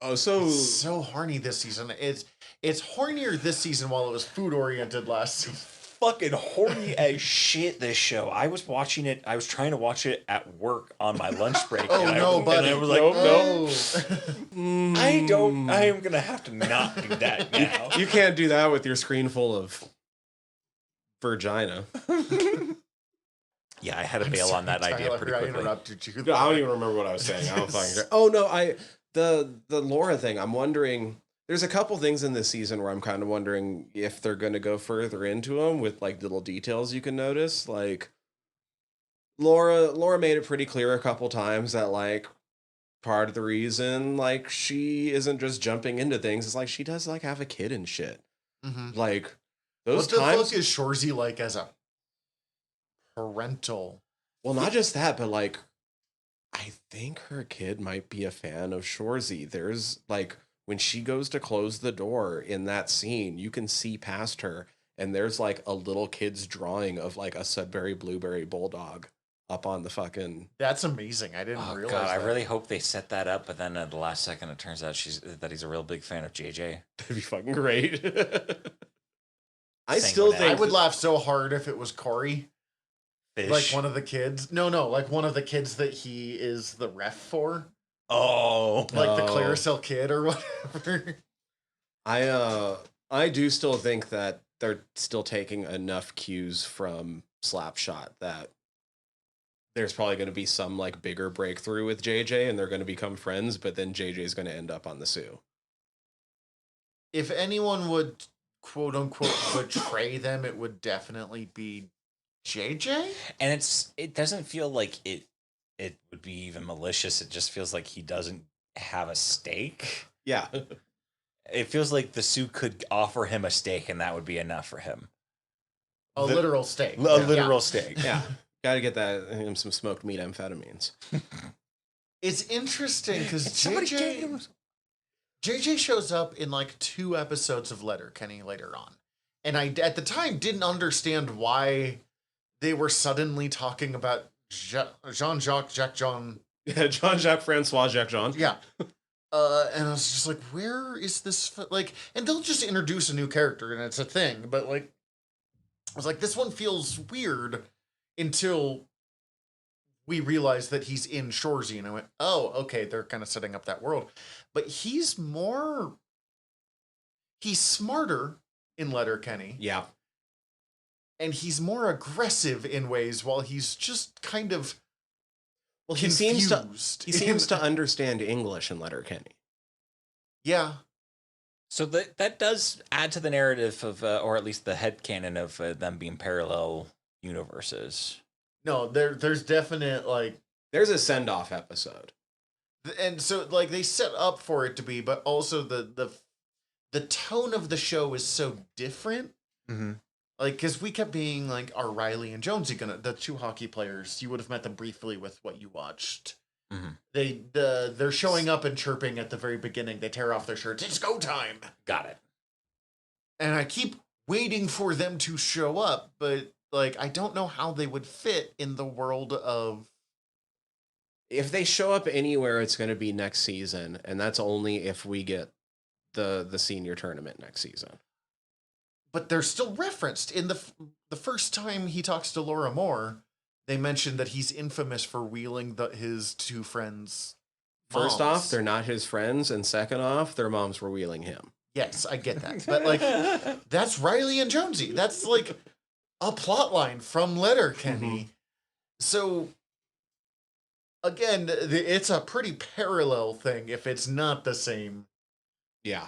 oh, so It's so horny this season. It's hornier this season while it was food oriented last season. Fucking horny as shit, this show. I was watching it. I was trying to watch it at work on my lunch break. Oh and no, and buddy! I was like, no. I don't. I am gonna have to not do that now. You can't do that with your screen full of virgina. Yeah, I had to I'm bail sorry, on that idea Tyler, pretty I quickly. interrupted you. No, I don't even remember what I was saying. I don't fucking care. Oh no, the Laura thing. I'm wondering. There's a couple things in this season where I'm kind of wondering if they're going to go further into them with like little details you can notice. Like Laura made it pretty clear a couple times that like part of the reason like she isn't just jumping into things is like she does like have a kid and shit. Mhm. Like those What the times. fuck is Shoresy like as a parental? Well, not just that, but like I think her kid might be a fan of Shoresy. There's like when she goes to close the door in that scene, you can see past her, and there's like a little kid's drawing of like a Sudbury Blueberry Bulldog up on the fucking. That's amazing. I didn't Oh realize god, I that. really hope they set that up, but then at the last second, it turns out that he's a real big fan of JJ. That'd be fucking great. I Same still with think I would laugh so hard if it was Corey, Fish. like one of the kids. No, like one of the kids that he is the ref for, Oh, like the Oh. Claricel kid or whatever. I do still think that they're still taking enough cues from Slapshot that there's probably going to be some like bigger breakthrough with JJ and they're going to become friends, but then JJ is going to end up on the Sioux. If anyone would quote unquote betray them, it would definitely be JJ. and it doesn't feel like it would be even malicious. It just feels like he doesn't have a stake. Yeah. It feels like the Sioux could offer him a stake, and that would be enough for him. A The- literal steak. A literal stake. Yeah. Got to get that him some smoked meat amphetamines. It's interesting because Somebody gave him JJ shows up in like 2 episodes of Letterkenny later on. And I, at the time, didn't understand why they were suddenly talking about Jean-Jacques, Jacques-Jean. Yeah, Jean-Jacques Francois Jacques Jean. Yeah. And I was just like, where is this? Like, and they'll just introduce a new character and it's a thing. But like, I was like, this one feels weird until we realized that he's in Shoresy. And I went, oh, okay, they're kind of setting up that world. But he's smarter in Letterkenny. Yeah. And he's more aggressive in ways while he's just kind of Well, confused. he seems to understand English in Letterkenny. Yeah. So that does add to the narrative of, or at least the headcanon of them being parallel universes. No, there's definite, like, There's a send-off episode. and so like they set up for it to be, but also the tone of the show is so different. Mm-hmm. Like, because we kept being like, are Riley and Jonesy the 2 hockey players? You would have met them briefly with what you watched. Mm-hmm. They're showing up and chirping at the very beginning. They tear off their shirts. It's go time. Got it. And I keep waiting for them to show up, but like I don't know how they would fit in the world of If they show up anywhere, it's going to be next season, and that's only if we get the senior tournament next season. But they're still referenced in the first time he talks to Laura Moore. They mentioned that he's infamous for wheeling his two friends. First off, they're not his friends, and second off, their moms were wheeling him. Yes, I get that, but like that's Riley and Jonesy. That's like a plot line from Letterkenny. Mm-hmm. So again, it's a pretty parallel thing if it's not the same. Yeah.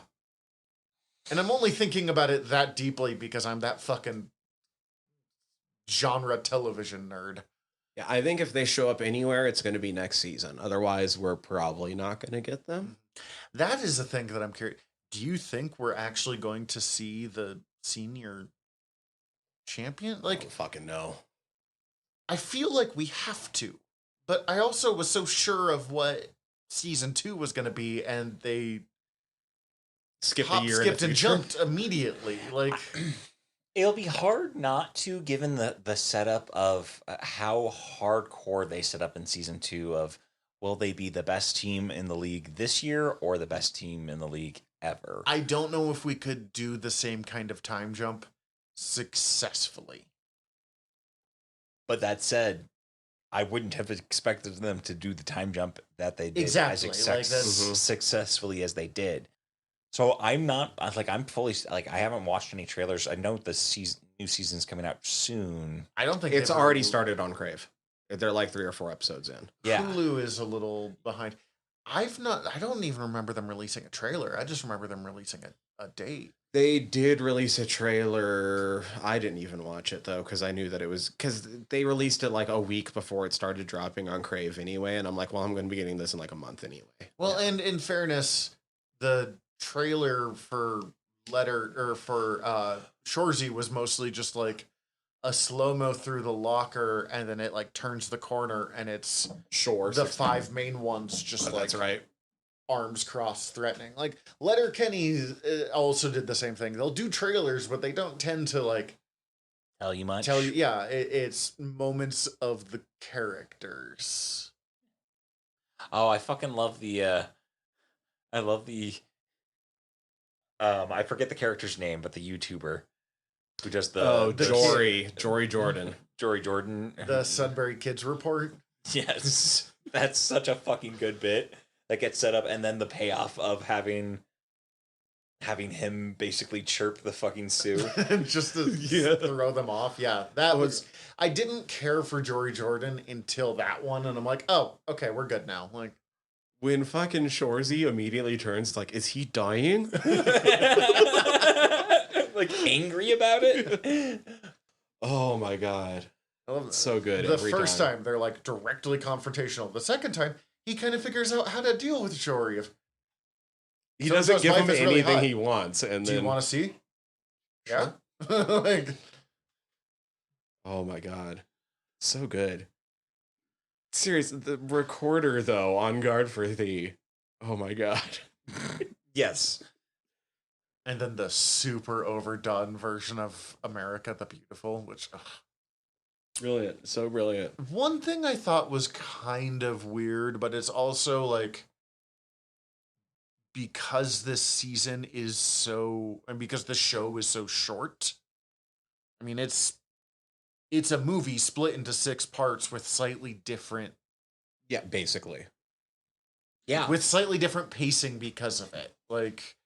And I'm only thinking about it that deeply because I'm that fucking genre television nerd. Yeah, I think if they show up anywhere, it's going to be next season. Otherwise, we're probably not going to get them. That is the thing that I'm curious. Do you think we're actually going to see the senior champion? Like, I don't fucking know. I feel like we have to. But I also was so sure of what season 2 was going to be, and they skipped and jumped immediately. Like, it'll be hard not to, given the setup of how hardcore they set up in season 2 of will they be the best team in the league this year or the best team in the league ever? I don't know if we could do the same kind of time jump successfully. But that said, I wouldn't have expected them to do the time jump that they did exactly as successfully as they did. So I'm fully, like, I haven't watched any trailers. I know the new season's coming out soon. I don't think it's already started on Crave. They're like 3 or 4 episodes in. Yeah. Hulu is a little behind. I don't even remember them releasing a trailer. I just remember them releasing a date. They did release a trailer. I didn't even watch it though, because I knew that it was, because they released it like a week before it started dropping on Crave anyway. And I'm like, well, I'm going to be getting this in like a month anyway. Well, yeah. And in fairness, the trailer for Shoresy was mostly just like a slow-mo through the locker, and then it like turns the corner and it's the 5 main ones just that's right. Arms crossed, threatening. Like Letterkenny also did the same thing. They'll do trailers, but they don't tend to like tell you much. Yeah, it's moments of the characters. Oh, I fucking love the. I forget the character's name, but the YouTuber who does the Jory Jordan. Jory Jordan. The Sudbury Kids Report. Yes, that's such a fucking good bit that gets set up, and then the payoff of having him basically chirp the fucking Sioux just to throw them off. Yeah, that was. I didn't care for Jory Jordan until that one, and I'm like, oh, okay, we're good now. Like when fucking Shoresy immediately turns, like, is he dying? Like angry about it. Oh my god. I love that. So good. The first time they're like directly confrontational. The second time he kind of figures out how to deal with Jory. He doesn't give him anything he wants. And do you want to see? Sure. Yeah. Like, oh my god. So good. Seriously, the recorder though, on guard for thee. Oh my god. Yes. And then the super overdone version of America the Beautiful, which brilliant. So brilliant. One thing I thought was kind of weird, but it's also like because this season is so, and because the show is so short. I mean, it's a movie split into 6 parts with slightly different. Yeah, basically. Yeah. With slightly different pacing because of it. Like,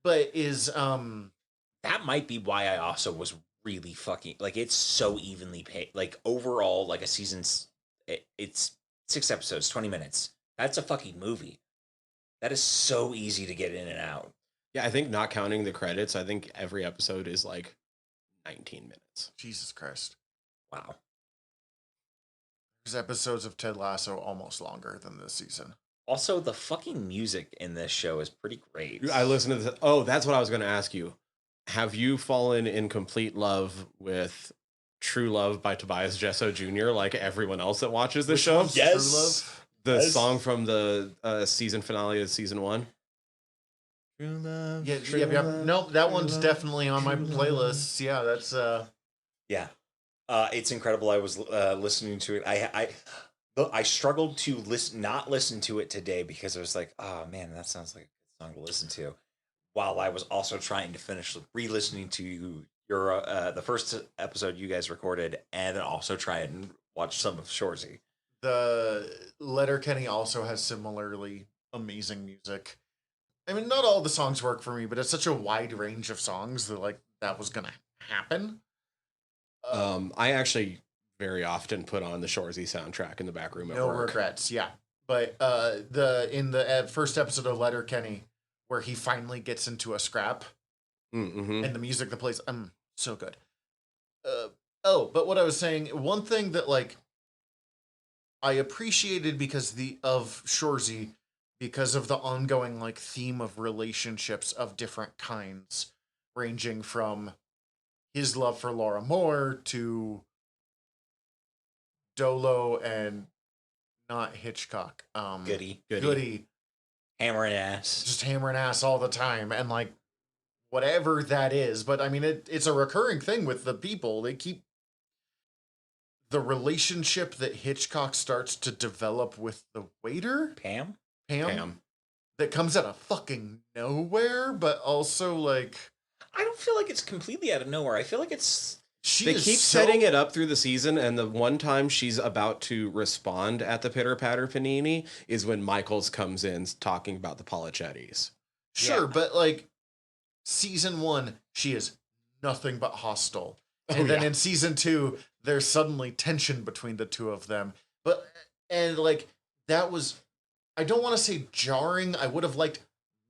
but is that might be why I also was really fucking like it's so evenly paced. Like overall, like a season's it's 6 episodes, 20 minutes. That's a fucking movie. That is so easy to get in and out. Yeah, I think not counting the credits, I think every episode is like 19 minutes. Jesus Christ. Wow. There's episodes of Ted Lasso almost longer than this season. Also, the fucking music in this show is pretty great. I listened to this. Oh, that's what I was going to ask you. Have you fallen in complete love with True Love by Tobias Jesso Jr. like everyone else that watches this show? Yes. The song from the season finale of season 1. True Love. Yeah. Nope, that one's definitely on my playlist. Yeah, that's Yeah. It's incredible. I was listening to it. I struggled to not listen to it today because I was like, oh man, that sounds like a good song to listen to. While I was also trying to finish re-listening to your the first episode you guys recorded, and then also try and watch some of Shoresy. The Letterkenny also has similarly amazing music. I mean, not all the songs work for me, but it's such a wide range of songs that like that was gonna happen. I actually very often put on the Shoresy soundtrack in the back room at No work. regrets, yeah. But in the first episode of Letterkenny, where he finally gets into a scrap, Mm-hmm. and the music that plays, so good. But what I was saying, one thing that like I appreciated of Shoresy, because of the ongoing like theme of relationships of different kinds, ranging from his love for Laura Moore to Dolo and not Hitchcock. Goody. Hammering ass. Just hammering ass all the time. And like whatever that is. But I mean it's a recurring thing with the people. They keep the relationship that Hitchcock starts to develop with the waiter. Pam? That comes out of fucking nowhere, but also like I don't feel like it's completely out of nowhere. I feel like they keep setting it up through the season, and the one time she's about to respond at the Pitter Patter Panini is when Michaels comes in talking about the Policettis. Sure, but like season 1, she is nothing but hostile. And then in season 2, there's suddenly tension between the two of them. And like that was, I don't want to say jarring. I would have liked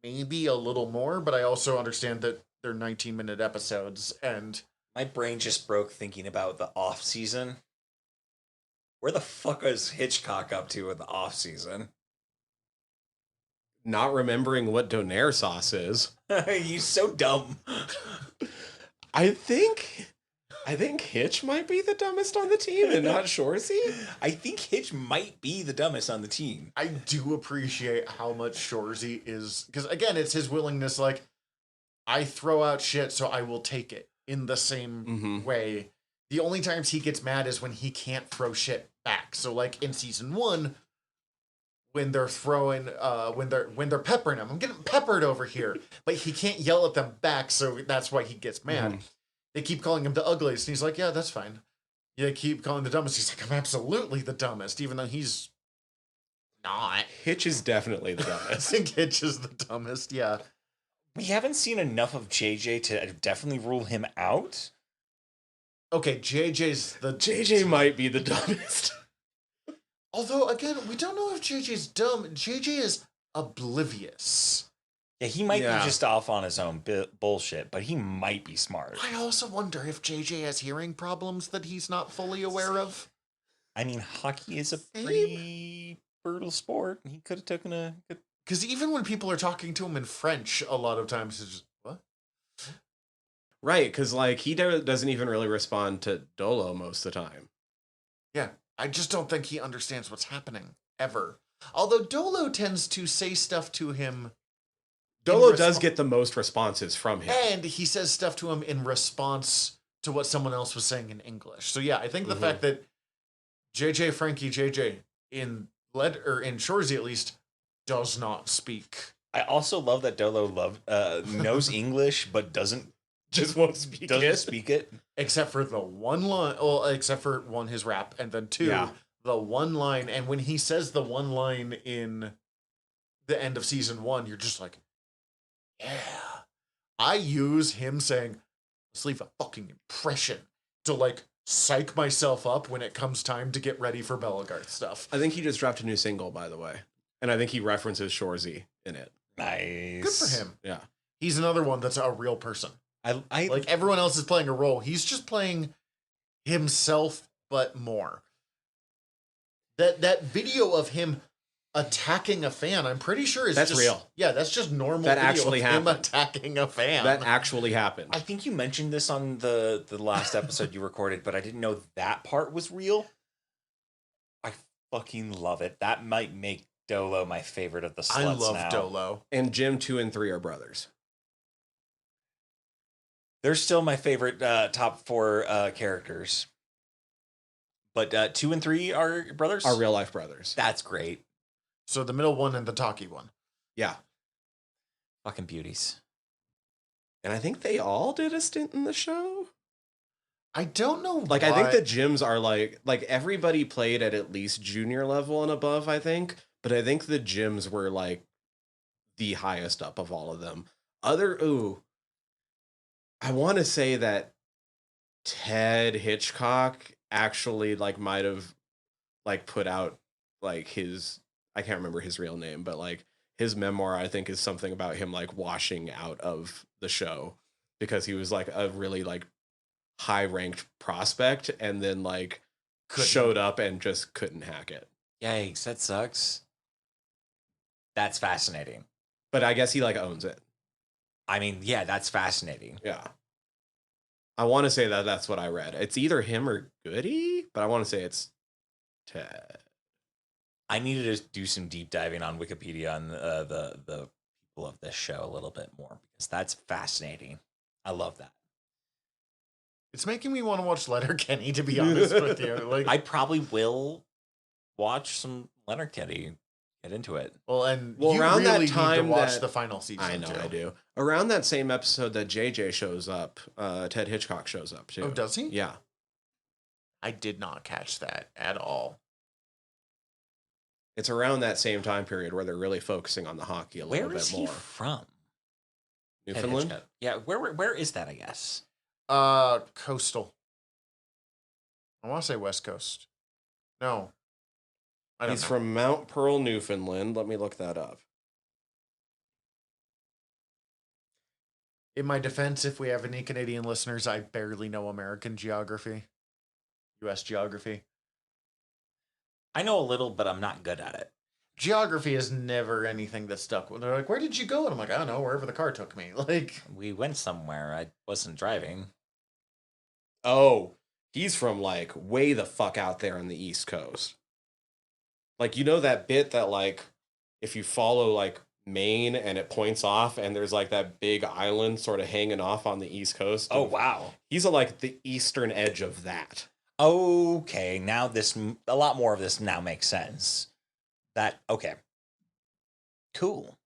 maybe a little more, but I also understand that they're 19-minute episodes and my brain just broke thinking about the off season. Where the fuck is Hitchcock up to in the off season? Not remembering what donair sauce is. He's so dumb. I think Hitch might be the dumbest on the team and not Shoresy. I think Hitch might be the dumbest on the team. I do appreciate how much Shoresy is, because again, it's his willingness, like, I throw out shit, so I will take it in the same way. The only times he gets mad is when he can't throw shit back. So like in season 1, when they're throwing, when they're peppering him, I'm getting peppered over here, but he can't yell at them back, so that's why he gets mad. They keep calling him the ugliest, and he's like, yeah, that's fine. They keep calling the dumbest. He's like, I'm absolutely the dumbest, even though he's not. Hitch is definitely the dumbest. I think Hitch is the dumbest, yeah. We haven't seen enough of JJ to definitely rule him out. Okay, JJ might be the dumbest. Although, again, we don't know if JJ's dumb. JJ is oblivious. Yeah, he might be just off on his own bullshit, but he might be smart. I also wonder if JJ has hearing problems that he's not fully aware of. I mean, hockey is a pretty brutal sport. He could have taken a good... Because even when people are talking to him in French, a lot of times it's just, what? Right, because like he doesn't even really respond to Dolo most of the time. Yeah, I just don't think he understands what's happening, ever. Although Dolo tends to say stuff to him. Dolo does get the most responses from him. And he says stuff to him in response to what someone else was saying in English. So yeah, I think the fact that JJ in Shoresy at least does not speak. I also love that Dolo knows English but won't speak it. Except for the one line, well, except for one, his rap, and then two, the one line. And when he says the one line in the end of season 1, you're just like, yeah. I use him saying, let's leave a fucking impression to like psych myself up when it comes time to get ready for Bellegarde stuff. I think he just dropped a new single, by the way. And I think he references Shoresy in it. Nice. Good for him. Yeah. He's another one that's a real person. I like everyone else is playing a role. He's just playing himself, but more. That video of him attacking a fan, I'm pretty sure is that's real. Yeah, that's just normal. That video actually of happened. Him attacking a fan. That actually happened. I think you mentioned this on the last episode you recorded, but I didn't know that part was real. I fucking love it. That might make Dolo my favorite of the sluts. I love Dolo. And Jim 2 and 3 are brothers. They're still my favorite top 4 characters. But 2 and 3 are brothers? Are real life brothers. That's great. So the middle one and the talkie one. Yeah. Fucking beauties. And I think they all did a stint in the show. I don't know. Like, I think the gyms are like everybody played at least junior level and above, I think. But I think the gyms were like the highest up of all of them. I want to say that Ted Hitchcock actually like might have like put out like I can't remember his real name, but like his memoir, I think, is something about him like washing out of the show because he was like a really like high ranked prospect and then like showed up and just couldn't hack it. Yikes, that sucks. That's fascinating. But I guess he like owns it. I mean, yeah, that's fascinating. Yeah. I want to say that that's what I read. It's either him or Goody, but I want to say it's Ted. I needed to do some deep diving on Wikipedia on the people of this show a little bit more because that's fascinating. I love that. It's making me want to watch Letterkenny, to be honest with you. Like, I probably will watch some Letterkenny. Get into it. Well, and well, you around really that time need to watch that, the final season. I know, too. I do. Around that same episode that JJ shows up, Ted Hitchcock shows up too. Oh, does he? Yeah. I did not catch that at all. It's around that same time period where they're really focusing on the hockey a little Where is bit he more. from? Newfoundland? Yeah, where is that, I guess? Coastal. I want to say West Coast. No. I don't He's know. from Mount Pearl, Newfoundland. Let me look that up. In my defense, if we have any Canadian listeners, I barely know American geography. U.S. geography. I know a little, but I'm not good at it. Geography is never anything that stuck with. They're like, where did you go? And I'm like, I don't know, wherever the car took me. Like, We went somewhere. I wasn't driving. Oh, he's from like way the fuck out there on the East Coast. Like, you know that bit that like if you follow like Maine and it points off and there's like that big island sort of hanging off on the East Coast? Oh, wow. He's like the eastern edge of that. Okay, now a lot more of this now makes sense. Okay. Cool.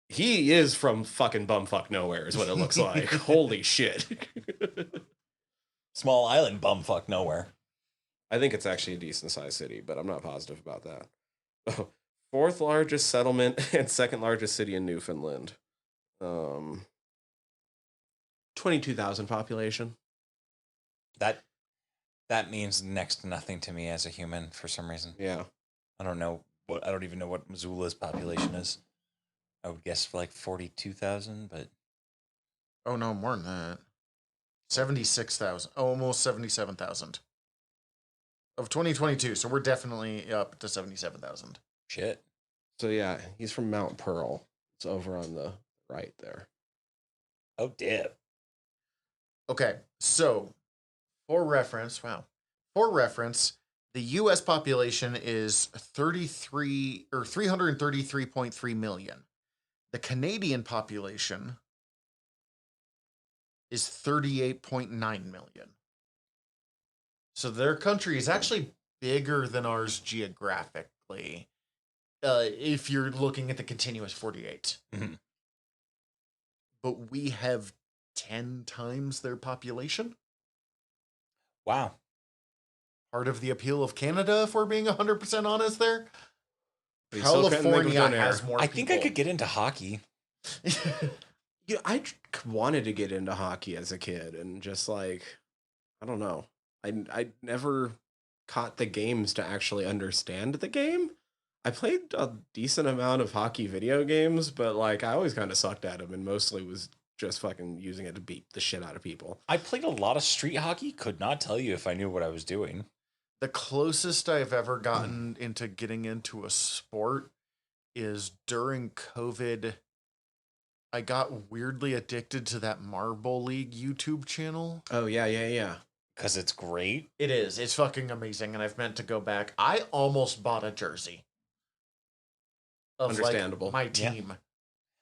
He is from fucking bumfuck nowhere is what it looks like. Holy shit. Small island bumfuck nowhere. I think it's actually a decent sized city, but I'm not positive about that. Fourth largest settlement and second largest city in Newfoundland. 22,000 population. That means next to nothing to me as a human for some reason. Yeah. I don't even know what Missoula's population is. I would guess for like 42,000, but oh no, more than that. 76,000. Almost 77,000. Of 2022, so we're definitely up to 77,000. shit. So yeah, he's from Mount Pearl. It's over on the right there. Oh, dip. Okay, so for reference, the U.S. population is 333.3 million. The Canadian population is 38.9 million. So their country is actually bigger than ours geographically, if you're looking at the continuous 48. Mm-hmm. But we have 10 times their population. Wow. Part of the appeal of Canada, if we're being 100% honest there. He's still cutting the California good air. has more I people. think I could get into hockey. Yeah, I wanted to get into hockey as a kid and just like, I don't know. I never caught the games to actually understand the game. I played a decent amount of hockey video games, but like I always kind of sucked at them and mostly was just fucking using it to beat the shit out of people. I played a lot of street hockey. Could not tell you if I knew what I was doing. The closest I've ever gotten into getting into a sport is during COVID. I got weirdly addicted to that Marble League YouTube channel. Oh, yeah. Because it's great. It is. It's fucking amazing, and I've meant to go back. I almost bought a jersey. Of Understandable. my team.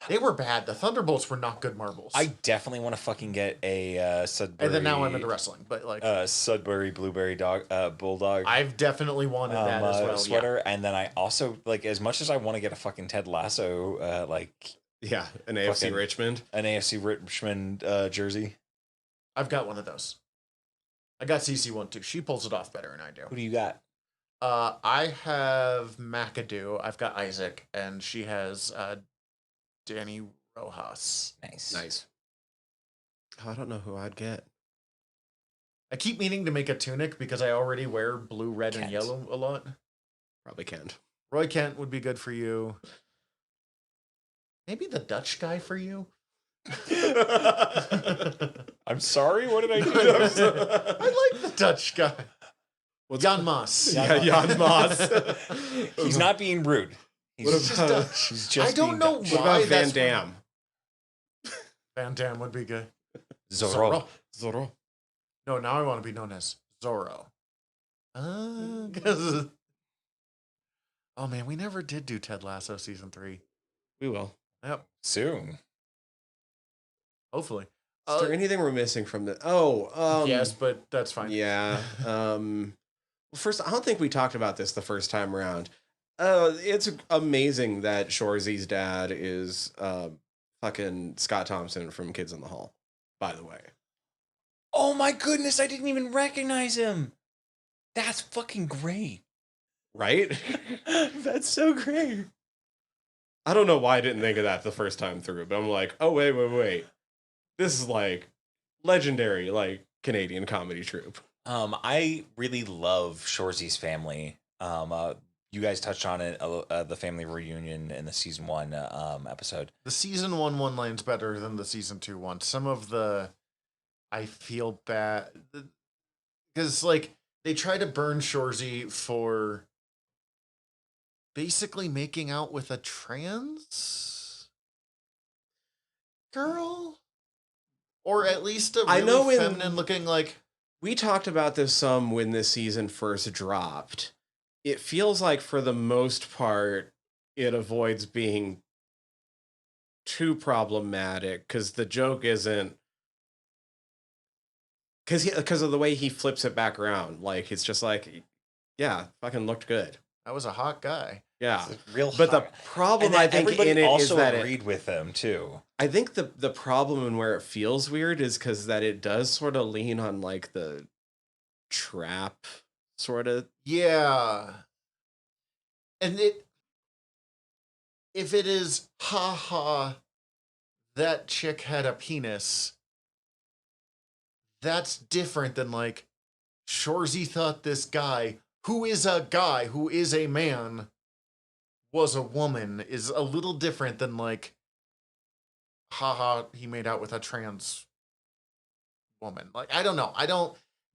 They were bad. The Thunderbolts were not good marbles. I definitely want to fucking get a Sudbury. And then now I'm into wrestling, but like Sudbury Blueberry Bulldog. I've definitely wanted that as well. Sweater, and then I also like as much as I want to get a fucking Ted Lasso, an AFC Richmond, jersey. I've got one of those. I got CC one too. She pulls it off better than I do. Who do you got? I have McAdoo. I've got Isaac, and she has Danny Rojas. Nice. Oh, I don't know who I'd get. I keep meaning to make a tunic because I already wear blue, red, and yellow a lot. Probably can't. Roy Kent would be good for you. Maybe the Dutch guy for you. I'm sorry. What did I do? I like the Dutch guy. Jan Maas. Jan Maas. He's not being rude. He's just I don't know What why about Van Damme? Van Damme would be good. Zorro. No, now I want to be known as Zorro. Because oh man, we never did do Ted Lasso season 3. We will. Yep. Soon. Hopefully. Is there anything we're missing from the? Yes, but that's fine. Yeah. Well, first, I don't think we talked about this the first time around. It's amazing that Shoresy's dad is fucking Scott Thompson from Kids in the Hall. By the way. Oh my goodness! I didn't even recognize him. That's fucking great. Right? That's so great. I don't know why I didn't think of that the first time through, but I'm like, oh wait. This is like legendary, like Canadian comedy troupe. I really love Shoresy's family. You guys touched on it, the family reunion in the season 1 episode. The season 1 one-line's better than the season 2 one. Some of the, I feel bad because like they try to burn Shoresy for basically making out with a trans girl. Or at least a really feminine looking like... We talked about this some when this season first dropped. It feels like for the most part, it avoids being too problematic because the joke isn't... Because of the way he flips it back around. Like, it's just like, yeah, fucking looked good. That was a hot guy. Yeah. Real but hot. The problem I think in it also is that agreed with them too. I think the problem and where it feels weird is because that it does sort of lean on like the trap sort of. Yeah. And if it is that chick had a penis, that's different than like Shoresy thought this guy who is a man was a woman is a little different than like he made out with a trans woman. Like I don't know.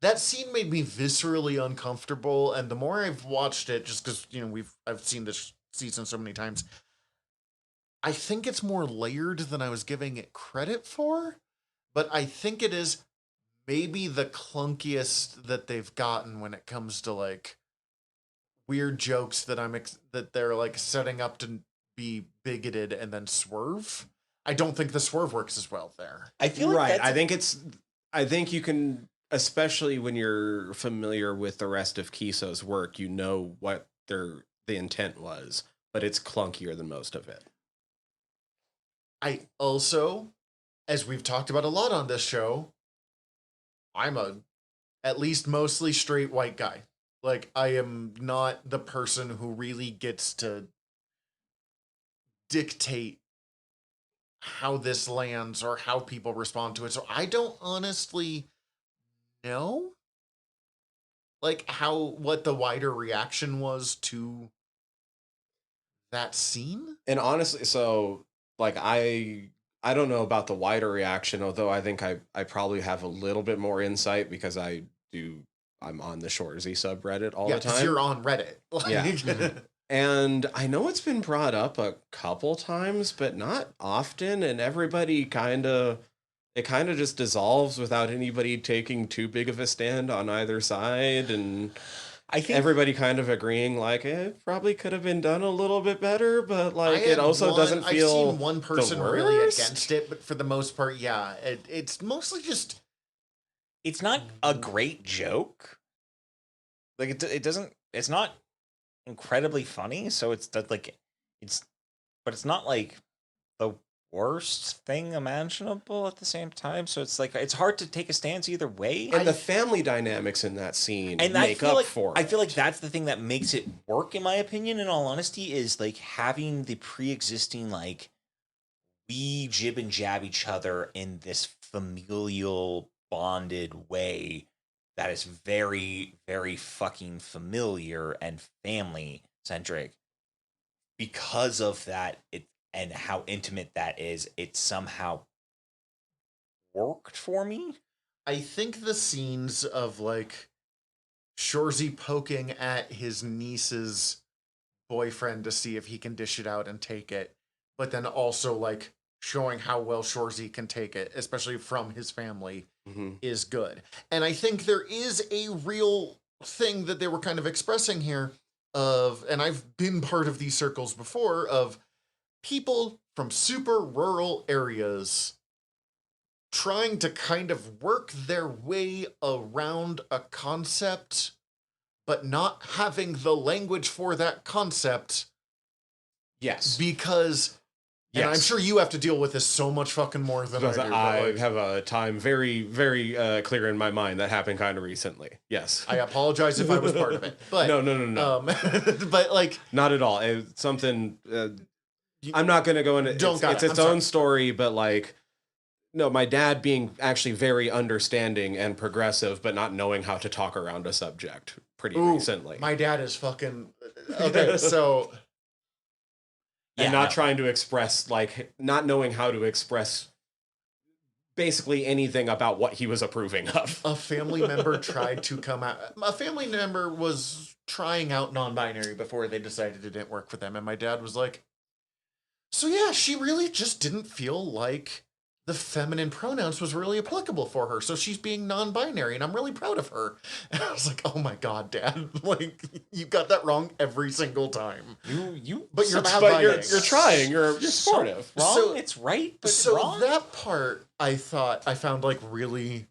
That scene made me viscerally uncomfortable, and the more I've watched it, just because I've seen this season so many times, I think it's more layered than I was giving it credit for. But I think it is maybe the clunkiest that they've gotten when it comes to like weird jokes that they're like setting up to be bigoted and then swerve. I don't think the swerve works as well there. I feel like I think you can, especially when you're familiar with the rest of Keeso's work, you know what the intent was, but it's clunkier than most of it. I also, as we've talked about a lot on this show, I'm at least mostly straight white guy. Like, I am not the person who really gets to dictate how this lands or how people respond to it. So I don't honestly know, like, what the wider reaction was to that scene. And honestly, so, like, I don't know about the wider reaction, although I think I probably have a little bit more insight because I'm on the Shoresy subreddit all the time. You're on Reddit. Yeah. And I know it's been brought up a couple times, but not often. And everybody it kind of just dissolves without anybody taking too big of a stand on either side. And I think everybody kind of agreeing like it probably could have been done a little bit better, but like it also doesn't feel I've seen one person the really worst. against it, but for the most part, yeah, it's mostly just it's not a great joke. Like it doesn't. It's not incredibly funny. So it's that like it's, but it's not like the worst thing imaginable at the same time. So it's like it's hard to take a stance either way. And the family dynamics in that scene And make up like, for it. I feel like that's the thing that makes it work, in my opinion, in all honesty, is like having the pre-existing, like, we jib and jab each other in this familial bonded way that is very, very fucking familiar and family centric. Because of that, it and how intimate that is, it somehow worked for me. I think the scenes of like Shoresy poking at his niece's boyfriend to see if he can dish it out and take it, but then also like showing how well Shoresy can take it, especially from his family, is good. And I think there is a real thing that they were kind of expressing here of, and I've been part of these circles before, of people from super rural areas trying to kind of work their way around a concept, but not having the language for that concept. Yes. Because, and I'm sure you have to deal with this so much fucking more than I do. I like, have a time very, very clear in my mind that happened kind of recently. Yes. I apologize if I was part of it. But No. But like, not at all. It's something. I'm not going to go into. It's its own story, but like, no, my dad being actually very understanding and progressive, but not knowing how to talk around a subject pretty recently. My dad is fucking okay. So. And not trying to express, like, not knowing how to express basically anything about what he was approving of. A family member tried to come out. A family member was trying out non-binary before they decided it didn't work for them. And my dad was like, so yeah, she really just didn't feel like the feminine pronouns was really applicable for her. So she's being non-binary and I'm really proud of her. And I was like, oh my God, Dad, like you got that wrong every single time. But you're trying, you're supportive. So wrong, so, it's right, but so wrong. That part I found like really,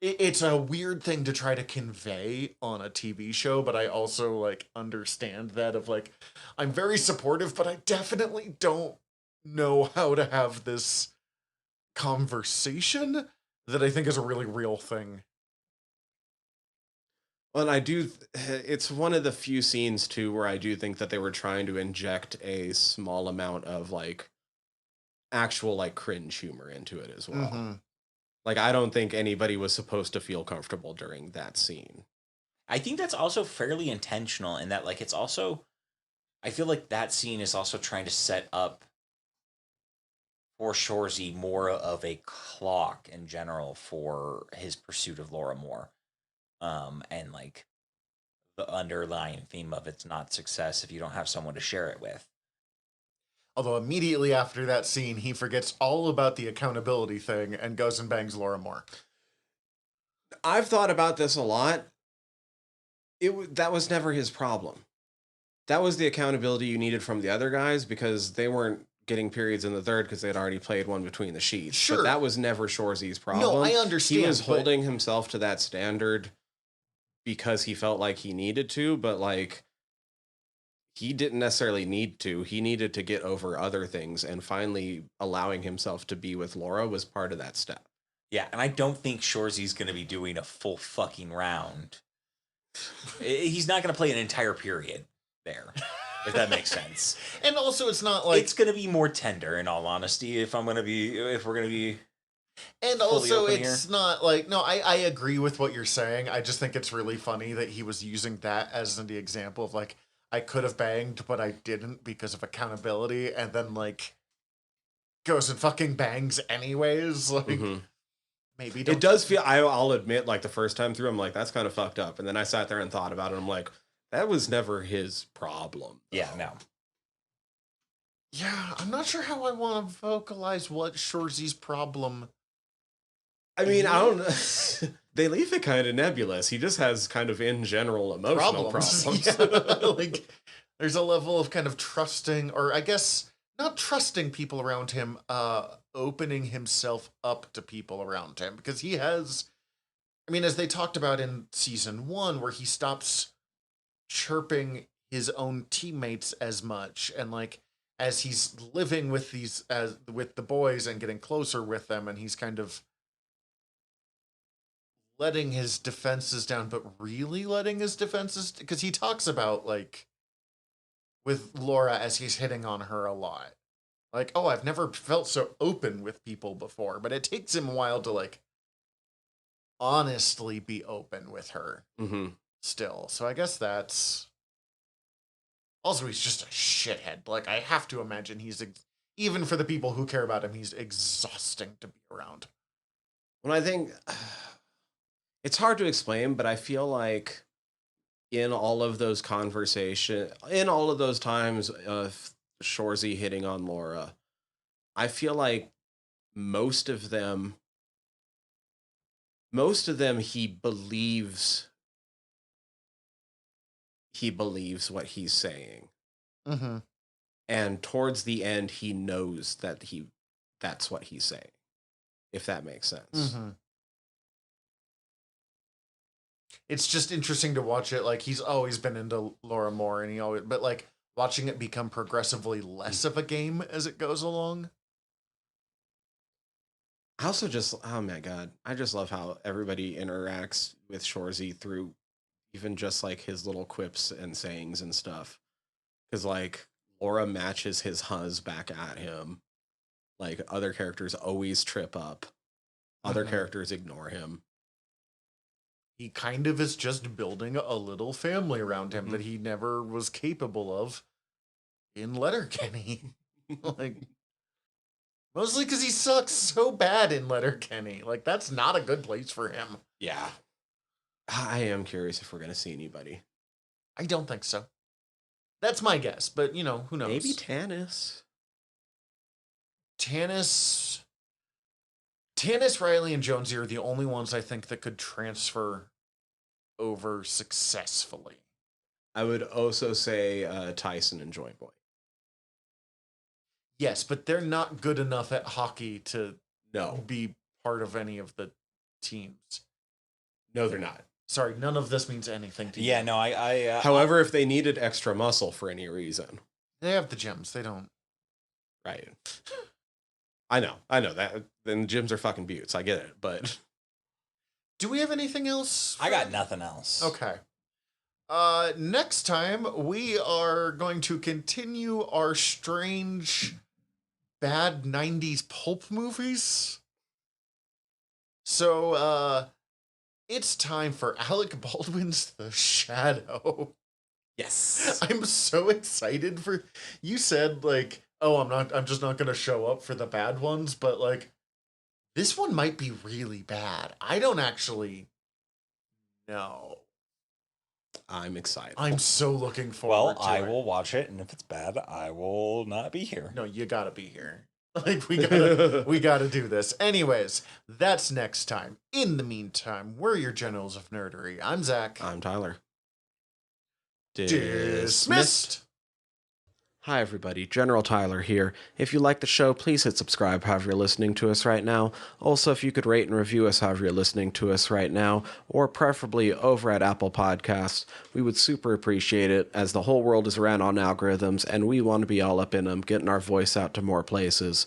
it's a weird thing to try to convey on a TV show, but I also like understand that of like, I'm very supportive, but I definitely don't know how to have this conversation that I think is a really real thing. Well, and it's one of the few scenes too where I do think that they were trying to inject a small amount of like actual like cringe humor into it as well. Like, I don't think anybody was supposed to feel comfortable during that scene. I think that's also fairly intentional in that, like, it's also, I feel like that scene is also trying to set up for Shoresy more of a clock in general for his pursuit of Laura Moore. And like the underlying theme of it's not success if you don't have someone to share it with. Although immediately after that scene, he forgets all about the accountability thing and goes and bangs Laura Moore. I've thought about this a lot. That was never his problem. That was the accountability you needed from the other guys because they weren't getting periods in the third because they'd already played one between the sheets. Sure. But that was never Shoresy's problem. No, I understand. He was holding himself to that standard because he felt like he needed to, but like he didn't necessarily need to. He needed to get over other things, and finally allowing himself to be with Laura was part of that step. Yeah, and I don't think Shoresy's going to be doing a full fucking round. He's not going to play an entire period there, if that makes sense. And also, it's not like it's going to be more tender, in all honesty. If we're going to be, and also it's here. Not like no. I agree with what you're saying. I just think it's really funny that he was using that as the example of like I could have banged, but I didn't because of accountability, and then like goes and fucking bangs anyways. Like maybe it does feel. I'll admit, like the first time through, I'm like that's kind of fucked up, and then I sat there and thought about it. And I'm like. That was never his problem. Yeah, no. Yeah, I'm not sure how I want to vocalize what Shoresy's problem. I mean, I don't know. They leave it kind of nebulous. He just has kind of in general emotional problems. Yeah. Like, there's a level of kind of trusting, or I guess not trusting people around him, opening himself up to people around him, because he has, I mean, as they talked about in season 1, where he stops chirping his own teammates as much, and like as he's living with these as with the boys and getting closer with them, and he's kind of letting his defenses down, but really letting his defenses, because he talks about like with Laura as he's hitting on her a lot. Like, oh, I've never felt so open with people before, but it takes him a while to like honestly be open with her still. So I guess that's also, he's just a shithead. Like, I have to imagine he's even for the people who care about him, he's exhausting to be around. Well, I think it's hard to explain, but I feel like in all of those conversations, in all of those times of Shoresy hitting on Laura, I feel like most of them he believes what he's saying. Mm-hmm. And towards the end, he knows that that's what he's saying, if that makes sense. Mm-hmm. It's just interesting to watch it. Like, he's always been into Laura Moore, and but like watching it become progressively less of a game as it goes along. I also just, oh my God, I just love how everybody interacts with Shoresy through even just like his little quips and sayings and stuff. Because like Laura matches his huzz back at him. Like other characters always trip up. Other characters ignore him. He kind of is just building a little family around him that he never was capable of in Letterkenny. Like, mostly because he sucks so bad in Letterkenny. Like, that's not a good place for him. Yeah. I am curious if we're going to see anybody. I don't think so. That's my guess, but, you know, who knows? Maybe Tanis. Tanis, Riley, and Jonesy are the only ones I think that could transfer over successfully. I would also say Tyson and Joy Boy. Yes, but they're not good enough at hockey to be part of any of the teams. No, they're not. Sorry, none of this means anything to you. Yeah, no, I However, if they needed extra muscle for any reason. They have the gyms. They don't. Right. I know that. Then the gyms are fucking buttes. I get it, but... Do we have anything else? I got nothing else. Okay. Next time, we are going to continue our strange, bad 90s pulp movies. So, it's time for Alec Baldwin's The Shadow. Yes. I'm so excited for... You said, like, oh, I'm just not going to show up for the bad ones, but, like, this one might be really bad. I don't actually know. I'm excited. I'm so looking forward to it. Well, I will watch it, and if it's bad, I will not be here. No, you gotta be here. Like, we gotta do this. Anyways, that's next time. In the meantime, we're your generals of nerdery. I'm Zach. I'm Tyler. Dismissed. Hi everybody, General Tyler here. If you like the show, please hit subscribe however you're listening to us right now. Also, if you could rate and review us however you're listening to us right now, or preferably over at Apple Podcasts, we would super appreciate it, as the whole world is ran on algorithms, and we want to be all up in them, getting our voice out to more places.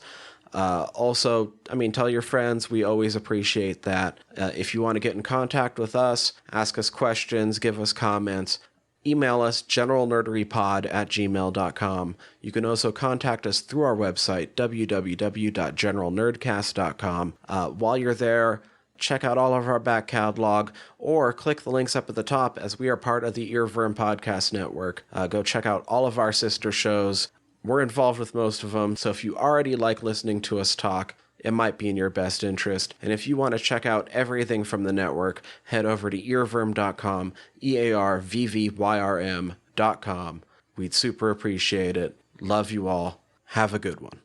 Also, tell your friends. We always appreciate that. If you want to get in contact with us, ask us questions, give us comments, email us, generalnerderypod@gmail.com. You can also contact us through our website, www.generalnerdcast.com. While you're there, check out all of our back catalog, or click the links up at the top, as we are part of the Earworm Podcast Network. Go check out all of our sister shows. We're involved with most of them, so if you already like listening to us talk, it might be in your best interest. And if you want to check out everything from the network, head over to earworm.com, EARVVYRM.com. We'd super appreciate it. Love you all. Have a good one.